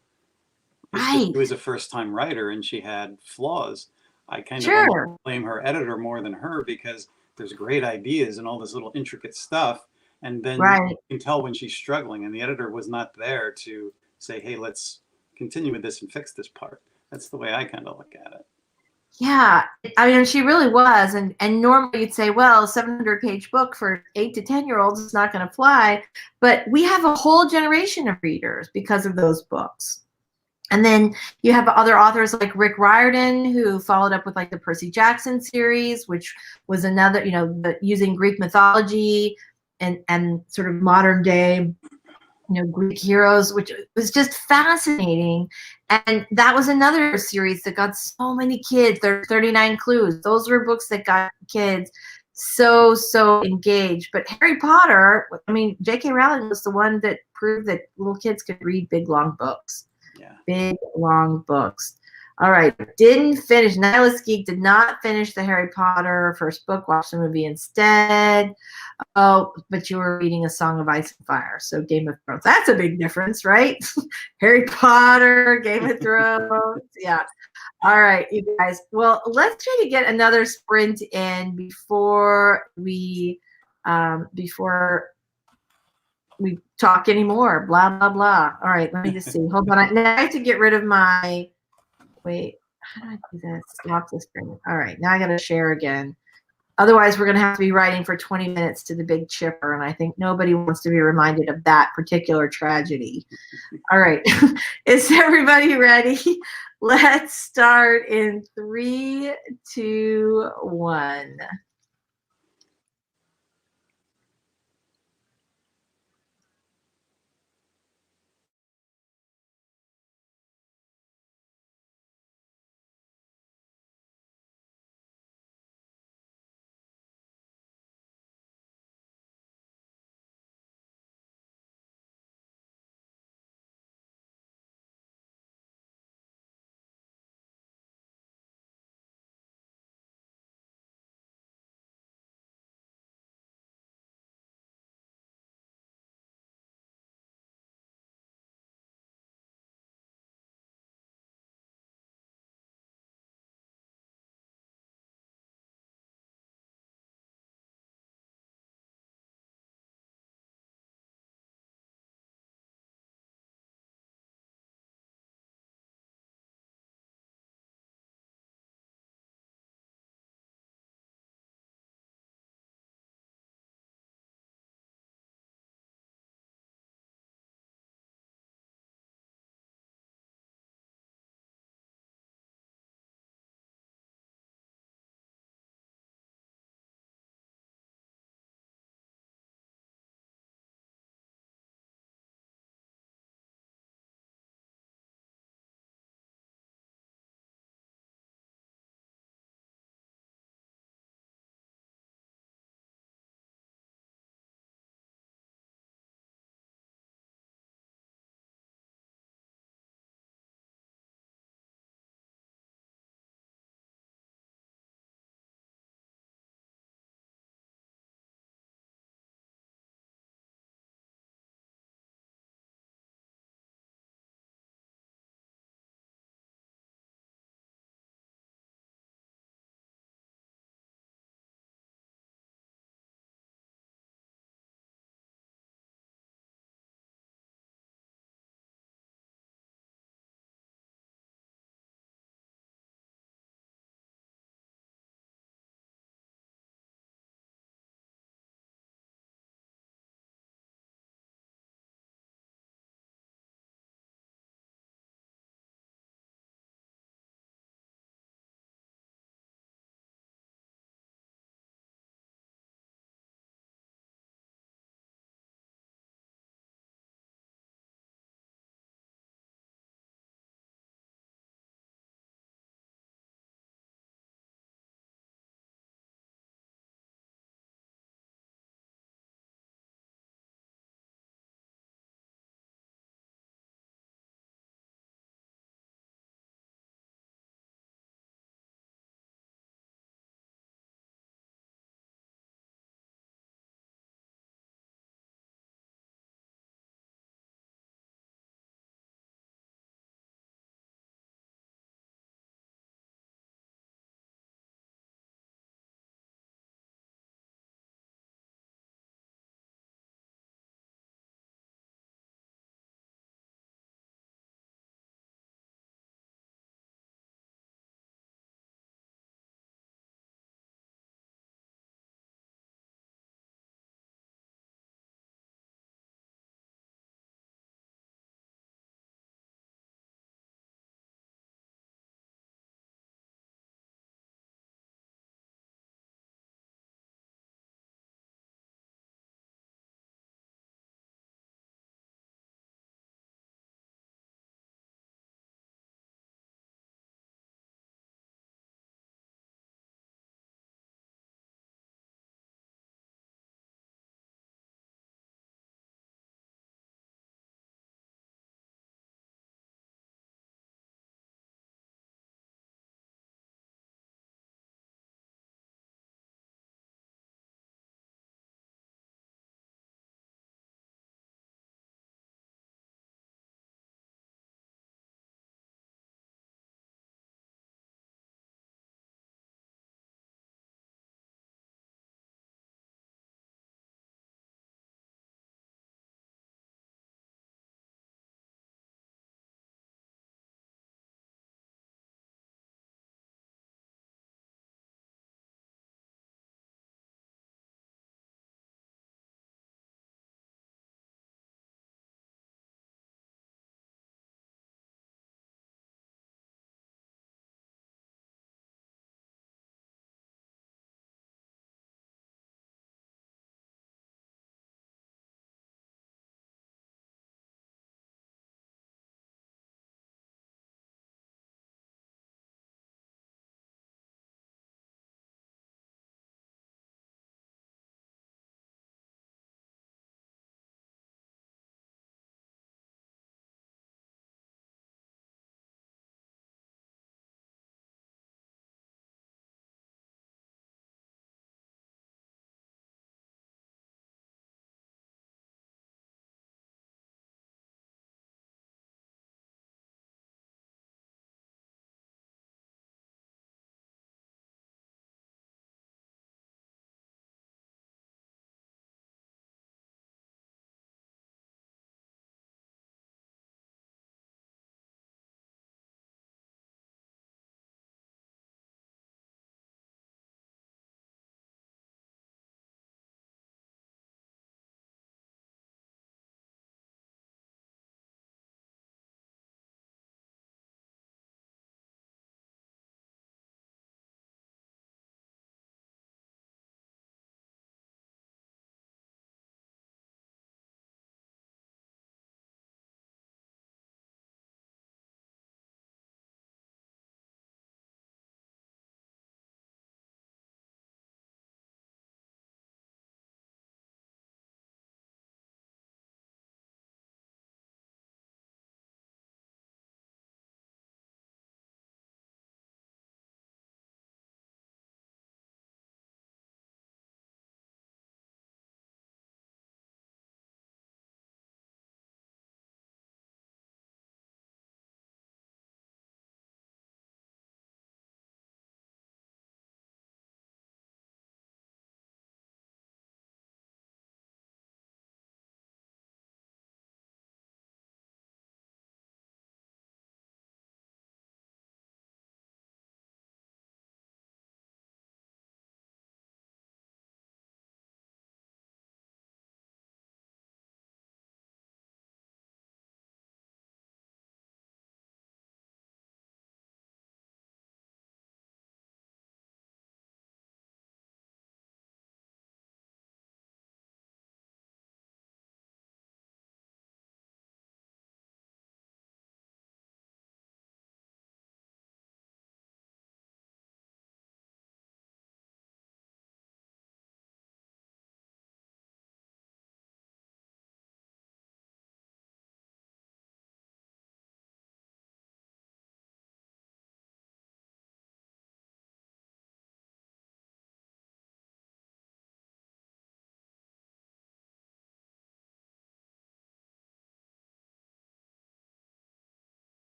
It's just right. she was a first-time writer and she had flaws. I kind of almost Sure. blame her editor more than her, because there's great ideas and all this little intricate stuff, and then you Right. can tell when she's struggling, and the editor was not there to say, "Hey, let's continue with this and fix this part." That's the way I kind of look at it. Yeah, I mean, she really was, and normally you'd say, well, a 700-page book for 8 to 10-year-olds is not going to fly, but we have a whole generation of readers because of those books. And then you have other authors like Rick Riordan, who followed up with like the Percy Jackson series, which was another, using Greek mythology and sort of modern day, Greek heroes, which was just fascinating. And that was another series that got so many kids. There are 39 Clues. Those were books that got kids so engaged. But Harry Potter, I mean, J.K. Rowling was the one that proved that little kids could read big, long books. Yeah. Big, long books. All right. Didn't finish. Nihilist Geek did not finish the Harry Potter first book. Watched the movie instead. Oh, but you were reading A Song of Ice and Fire. So Game of Thrones. That's a big difference, right? Harry Potter, Game of Thrones. Yeah. All right, you guys. Well, let's try to get another sprint in before we talk anymore. Blah blah blah. All right, let me just see. Hold on. Now I have to get rid of my. Wait, how do I do that? Stop the screen. All right, now I got to share again. Otherwise, we're going to have to be writing for 20 minutes to the big chipper, and I think nobody wants to be reminded of that particular tragedy. All right, is everybody ready? Let's start in 3, 2, 1.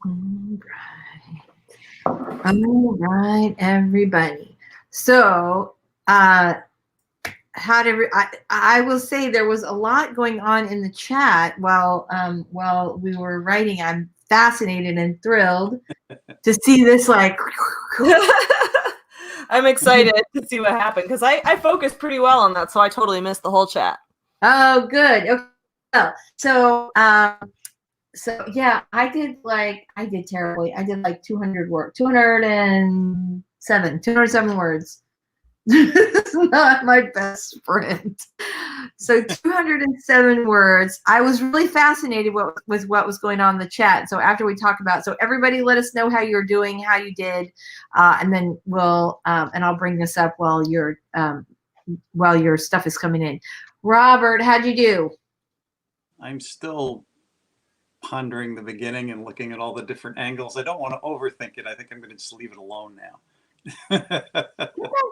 All right, everybody. So, I will say there was a lot going on in the chat while we were writing. I'm fascinated and thrilled to see this. Like, I'm excited to see what happened because I focused pretty well on that, so I totally missed the whole chat. Oh, good. Okay. So yeah, I did terribly. I did like 200 words, 207 words. It's not my best sprint. So 207 words. I was really fascinated with what was going on in the chat. So after we talk about, so everybody let us know how you're doing, how you did, and then we'll and I'll bring this up while your stuff is coming in. Robert, how'd you do? I'm still pondering the beginning and looking at all the different angles. I don't want to overthink it. I think I'm going to just leave it alone now.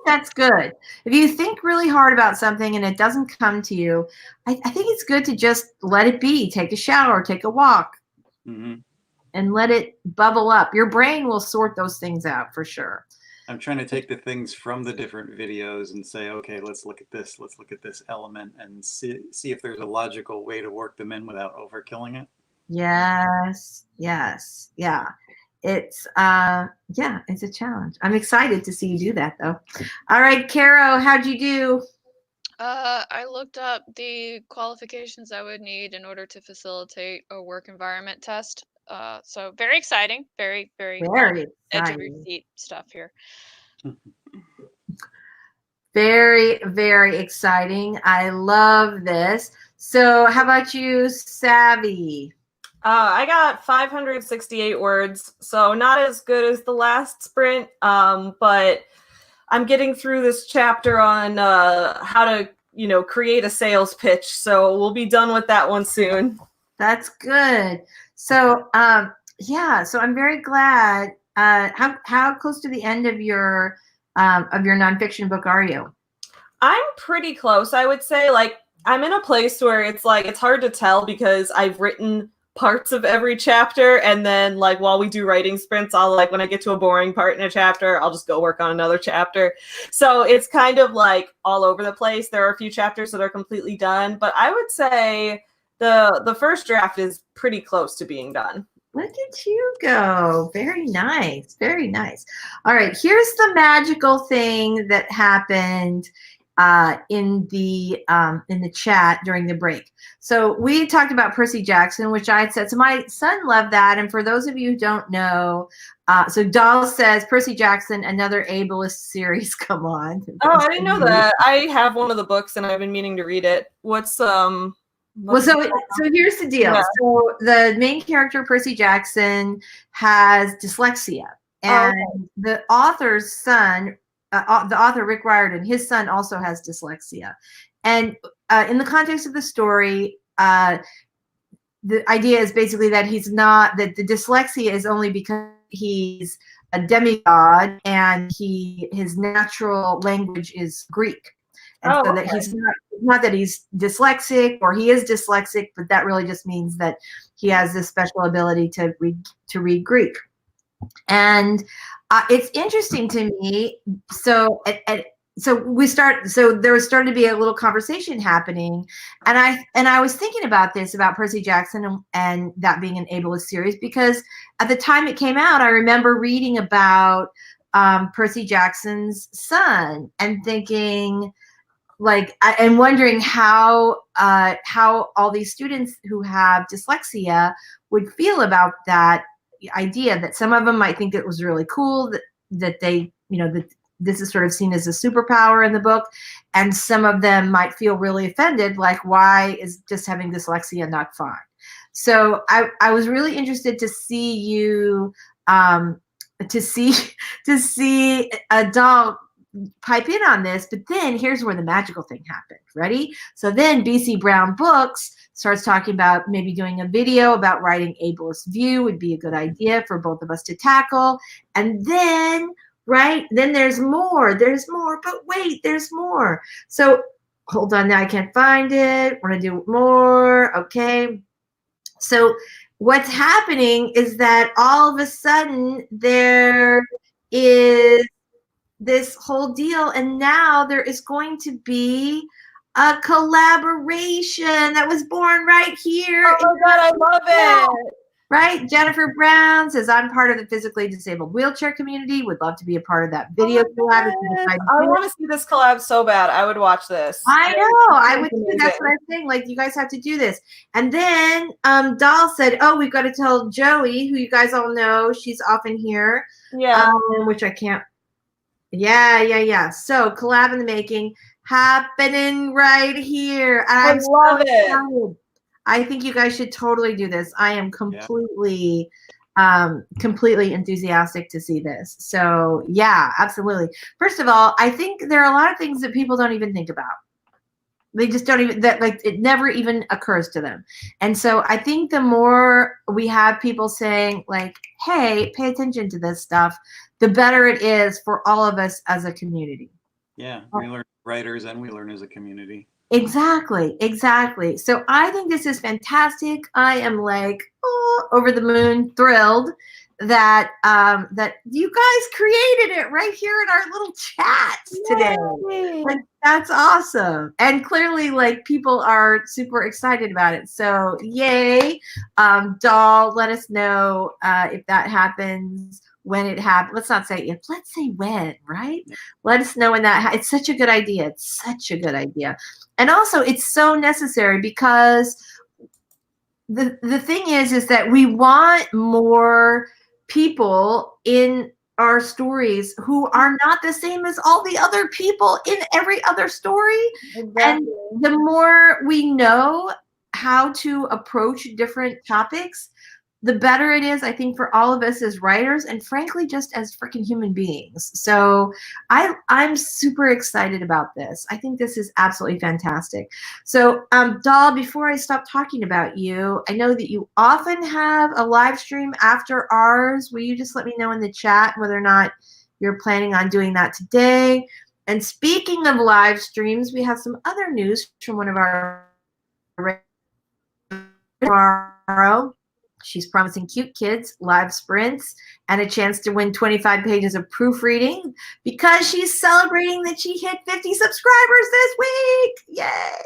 That's good. If you think really hard about something and it doesn't come to you, I think it's good to just let it be. Take a shower, take a walk, and let it bubble up. Your brain will sort those things out for sure. I'm trying to take the things from the different videos and say, okay, let's look at this. Let's look at this element and see if there's a logical way to work them in without overkilling it. Yes. Yes. Yeah. It's it's a challenge. I'm excited to see you do that though. All right, Carrow, how'd you do? I looked up the qualifications I would need in order to facilitate a work environment test. So very exciting, very edge of your seat stuff here. Very, very exciting. I love this. So how about you, Savvy? I got 568 words, so not as good as the last sprint, but I'm getting through this chapter on how to, create a sales pitch, so we'll be done with that one soon. That's good. So, so I'm very glad. How close to the end of your nonfiction book are you? I'm pretty close, I would say. Like, I'm in a place where it's hard to tell because I've written parts of every chapter, and then while we do writing sprints, I'll when I get to a boring part in a chapter, I'll just go work on another chapter. So it's kind of all over the place. There are a few chapters that are completely done, but I would say the first draft is pretty close to being done. Look at you go. Very nice. Very nice. All right, here's the magical thing that happened in the chat during the break. So we talked about Percy Jackson, which I had said. So my son loved that. And for those of you who don't know, so DAL says Percy Jackson, another ableist series. Come on. Oh, I didn't know that. I have one of the books and I've been meaning to read it. Well, so here's the deal. Yeah. So the main character, Percy Jackson, has dyslexia, and the author's son, the author Rick Riordan, his son also has dyslexia. And in the context of the story, the idea is basically that that the dyslexia is only because he's a demigod and his natural language is Greek. And so that he's not that he's dyslexic, or he is dyslexic, but that really just means that he has this special ability to read Greek. And it's interesting to me. So there started to be a little conversation happening, and I was thinking about this, about Percy Jackson and that being an ableist series, because at the time it came out, I remember reading about Percy Jackson's son and thinking, and wondering how all these students who have dyslexia would feel about that idea, that some of them might think it was really cool that they, that this is sort of seen as a superpower in the book, and some of them might feel really offended, why is just having dyslexia not fine? So I was really interested to see you, to see a DAL pipe in on this. But then here's where the magical thing happened. Ready? So then BC Brown Books starts talking about maybe doing a video about writing ableist view would be a good idea for both of us to tackle. And then, then there's more, but wait, there's more. So hold on, now I can't find it. We're gonna do more. Okay. So what's happening is that all of a sudden there is this whole deal, and now there is going to be a collaboration that was born right here. Oh my God, I love it. Right? Jennifer Brown says, I'm part of the physically disabled wheelchair community. Would love to be a part of that video collab. I want to see this collab so bad. I would watch this. I know. I would too. That's what I'm saying. Like, you guys have to do this. And then Dahl said, oh, we've got to tell Joey, who you guys all know. She's often here. Yeah. Which I can't. Yeah. So collab in the making happening right here. I love it. I think you guys should totally do this. I am completely enthusiastic to see this. So yeah, absolutely. First of all, I think there are a lot of things that people don't even think about. They just don't even, that like it never even occurs to them. And so I think the more we have people saying like, hey, pay attention to this stuff, the better it is for all of us as a community. Yeah, we learn as writers and we learn as a community. Exactly. So I think this is fantastic. I am like over the moon, thrilled that that you guys created it right here in our little chats today. Like, that's awesome. And clearly, like, people are super excited about it. So yay. Dahl, let us know if that happens. When it happens, let's not say if, let's say when, right? Let us know when that it's such a good idea. It's such a good idea. And also it's so necessary because the thing is that we want more people in our stories who are not the same as all the other people in every other story. Exactly. And the more we know how to approach different topics, the better it is, I think, for all of us as writers and frankly, just as freaking human beings. So I'm super excited about this. I think this is absolutely fantastic. So Dahl, before I stop talking about you, I know that you often have a live stream after ours. Will you just let me know in the chat whether or not you're planning on doing that today? And speaking of live streams, we have some other news from one of our tomorrow. She's promising cute kids, live sprints, and a chance to win 25 pages of proofreading because she's celebrating that she hit 50 subscribers this week. Yay!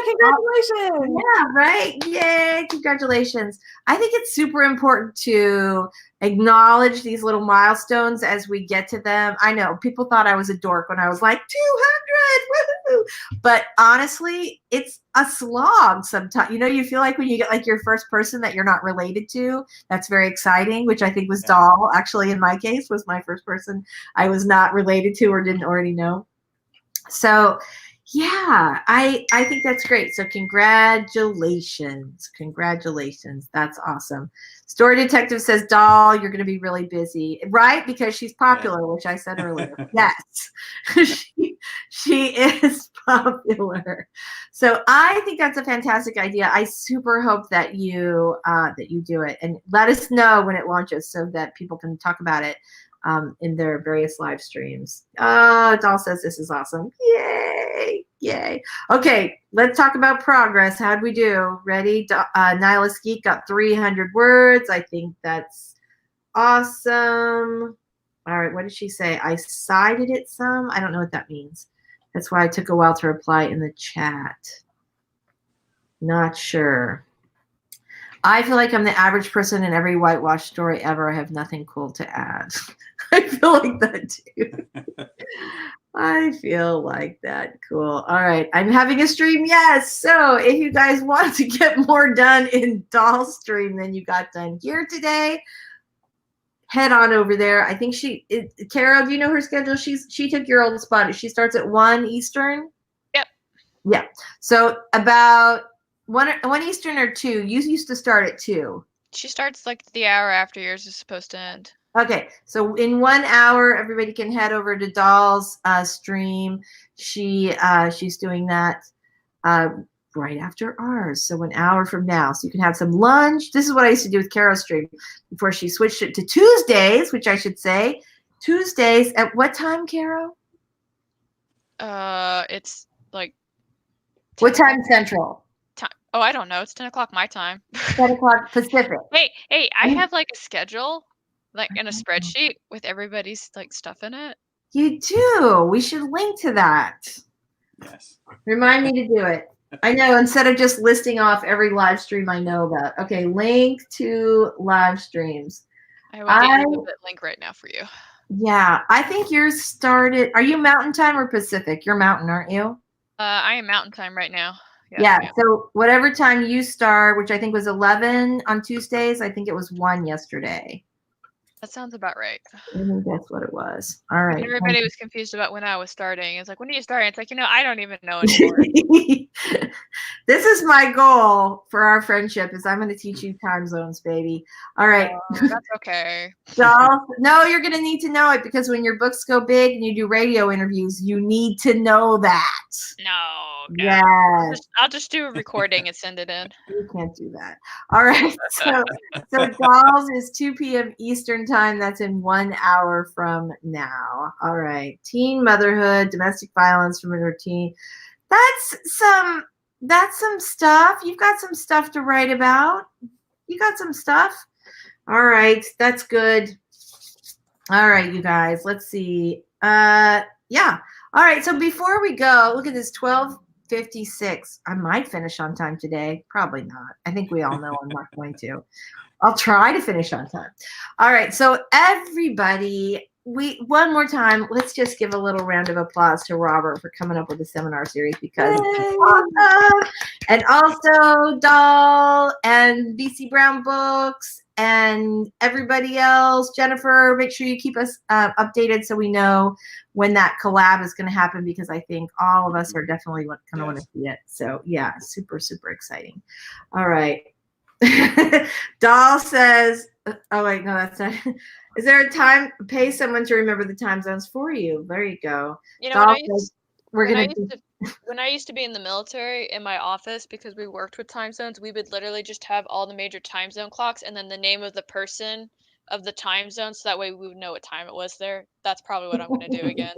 Congratulations! Yeah, right? Yay! Congratulations. I think it's super important to acknowledge these little milestones as we get to them. I know people thought I was a dork when I was like 200, woohoo! But honestly, it's a slog sometimes. You know, you feel like when you get like your first person that you're not related to, that's very exciting, which I think was Dahl, actually, in my case, was my first person I was not related to or didn't already know. So yeah, I think that's great. So congratulations. That's awesome. Story Detective says, Dahl, you're going to be really busy, right? Because she's popular, which I said earlier. Yes, she is popular. So I think that's a fantastic idea. I super hope that you do it, and let us know when it launches so that people can talk about it in their various live streams. Dahl says this is awesome. Yay. Okay, let's talk about progress. How'd we do? Ready? Nihilist Geek got 300 words. I think that's awesome. All right, what did she say? I cited it some. I don't know what that means. That's why I took a while to reply in the chat. Not sure. I feel like I'm the average person in every whitewash story ever. I have nothing cool to add. I feel like that too. I feel like that. Cool. All right. I'm having a stream. Yes. So if you guys want to get more done in Dahl's stream than you got done here today, head on over there. I think Carrow, do you know her schedule? She took your old spot. She starts at 1 Eastern. Yep. Yeah. So about 1 Eastern or 2. You used to start at 2. She starts like the hour after yours is supposed to end. Okay, so in 1 hour, everybody can head over to Dahl's stream. She's doing that right after ours, so an hour from now. So you can have some lunch. This is what I used to do with Carrow's stream before she switched it to Tuesdays, which I should say. Tuesdays at what time, Carrow? It's like... What time Central? Oh, I don't know. It's 10 o'clock my time. 10 o'clock Pacific. Hey, I have like a schedule, like in a spreadsheet with everybody's like stuff in it. You do. We should link to that. Yes. Remind me to do it. I know, instead of just listing off every live stream I know about. Okay, link to live streams. I will get you the link right now for you. Yeah, I think yours started. Are you Mountain Time or Pacific? You're Mountain, aren't you? I am Mountain Time right now. Yeah, so whatever time you start, which I think was 11 on Tuesdays, I think it was 1 yesterday. That sounds about right. I think that's what it was. All right. Everybody was confused about when I was starting. It's like, when do you start? It's like, I don't even know anymore. This is my goal for our friendship is I'm going to teach you time zones, baby. All right. That's okay. No, you're going to need to know it because when your books go big and you do radio interviews, you need to know that. No. Yes. I'll just do a recording and send it in. You can't do that. All right. So Dolls is 2 p.m. Eastern time. That's in 1 hour from now. All right. Teen motherhood, domestic violence from a teen. That's some stuff. You've got some stuff to write about. You got some stuff. All right. That's good. All right, you guys. Let's see. Yeah. All right. So before we go, look at this 12:56. I might finish on time today. Probably not. I think we all know I'm not going to. I'll try to finish on time. All right. So everybody, one more time, let's just give a little round of applause to Robert for coming up with the seminar series because it's awesome. And also Doll and BC Brown Books and everybody else. Jennifer, make sure you keep us updated so we know when that collab is going to happen because I think all of us are definitely going to want to see it. So yeah, super, super exciting. All right. Doll says, oh wait, no, that's not. Is there a time? Pay someone to remember the time zones for you. There you go. When I used to be in the military, in my office, because we worked with time zones, we would literally just have all the major time zone clocks and then the name of the person of the time zone, so that way we would know what time it was there. That's probably what I'm going to do again.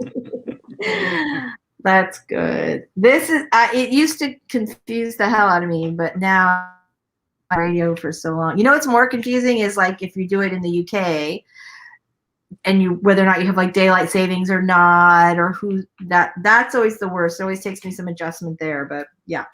That's good. This is. It used to confuse the hell out of me, but now. Radio for so long. You know what's more confusing is like if you do it in the UK and whether or not you have like daylight savings or not, or that's always the worst. It always takes me some adjustment there, but yeah.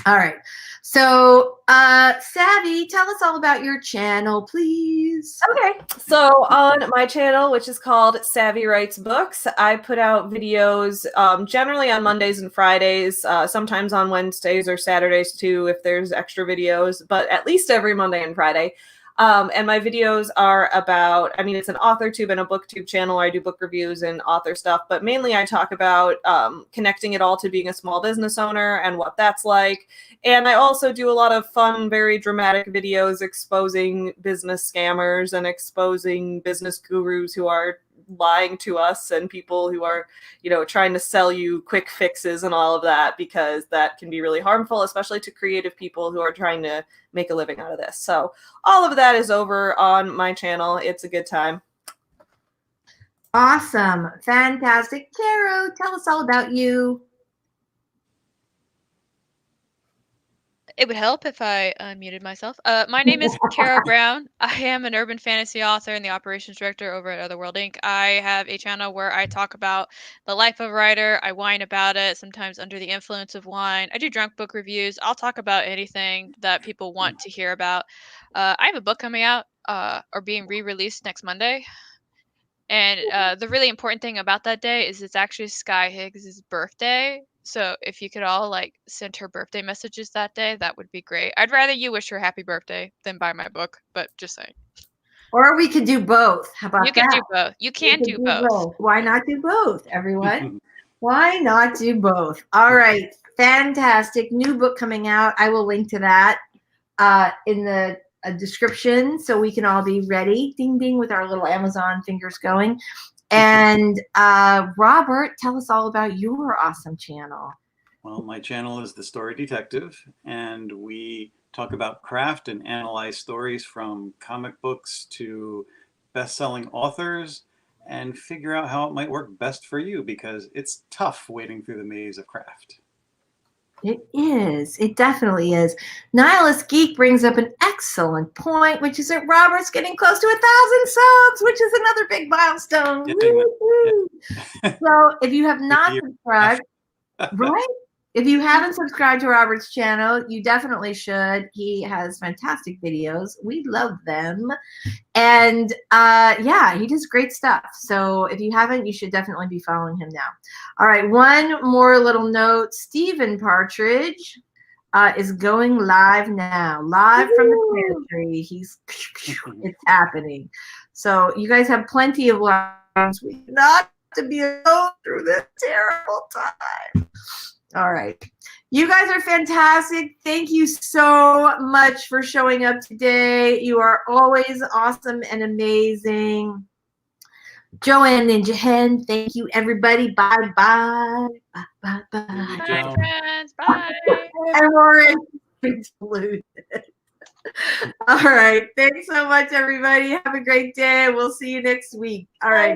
All right. So Savvy, tell us all about your channel, please. Okay. So on my channel, which is called SAVY Writes Books, I put out videos generally on Mondays and Fridays, sometimes on Wednesdays or Saturdays too, if there's extra videos, but at least every Monday and Friday. And my videos are about, it's an Authortube and a BookTube channel. I do book reviews and author stuff, but mainly I talk about connecting it all to being a small business owner and what that's like. And I also do a lot of fun, very dramatic videos exposing business scammers and exposing business gurus who are lying to us and people who are, trying to sell you quick fixes and all of that, because that can be really harmful, especially to creative people who are trying to make a living out of this. So all of that is over on my channel. It's a good time. Awesome. Fantastic. Carrow, tell us all about you. It would help if I muted myself. My name is Carrow Brown. I am an urban fantasy author and the operations director over at Otherworld Inc. I have a channel where I talk about the life of a writer. I whine about it, sometimes under the influence of wine. I do drunk book reviews. I'll talk about anything that people want to hear about. I have a book coming out or being re-released next Monday. And the really important thing about that day is it's actually Sky Higgs' birthday. So if you could all send her birthday messages that day, that would be great. I'd rather you wish her happy birthday than buy my book, but just saying. Or we could do both. How about that? You can do both. You can do both. Why not do both, everyone? Why not do both? All right. Fantastic. New book coming out. I will link to that in the description so we can all be ready. Ding, ding, with our little Amazon fingers going. And Robert, tell us all about your awesome channel. Well, my channel is The Story Detective, and we talk about craft and analyze stories from comic books to best-selling authors and figure out how it might work best for you, because it's tough wading through the maze of craft. It is. It definitely is. Nihilist Geek brings up an excellent point, which is that Robert's getting close to 1,000 subs, which is another big milestone. Yeah. So if you have not subscribed, right? If you haven't subscribed to Robert's channel, you definitely should. He has fantastic videos. We love them. And yeah, he does great stuff. So if you haven't, you should definitely be following him now. All right, one more little note. Stephen Partridge is going live now. Live from the pantry. It's happening. So you guys have plenty of lives. We not to be alone through this terrible time. All right. You guys are fantastic. Thank you so much for showing up today. You are always awesome and amazing. Joanne and Jahen, thank you, everybody. Bye-bye. Bye-bye. Bye, friends. Bye. And Lauren, all right. Thanks so much, everybody. Have a great day. We'll see you next week. All right.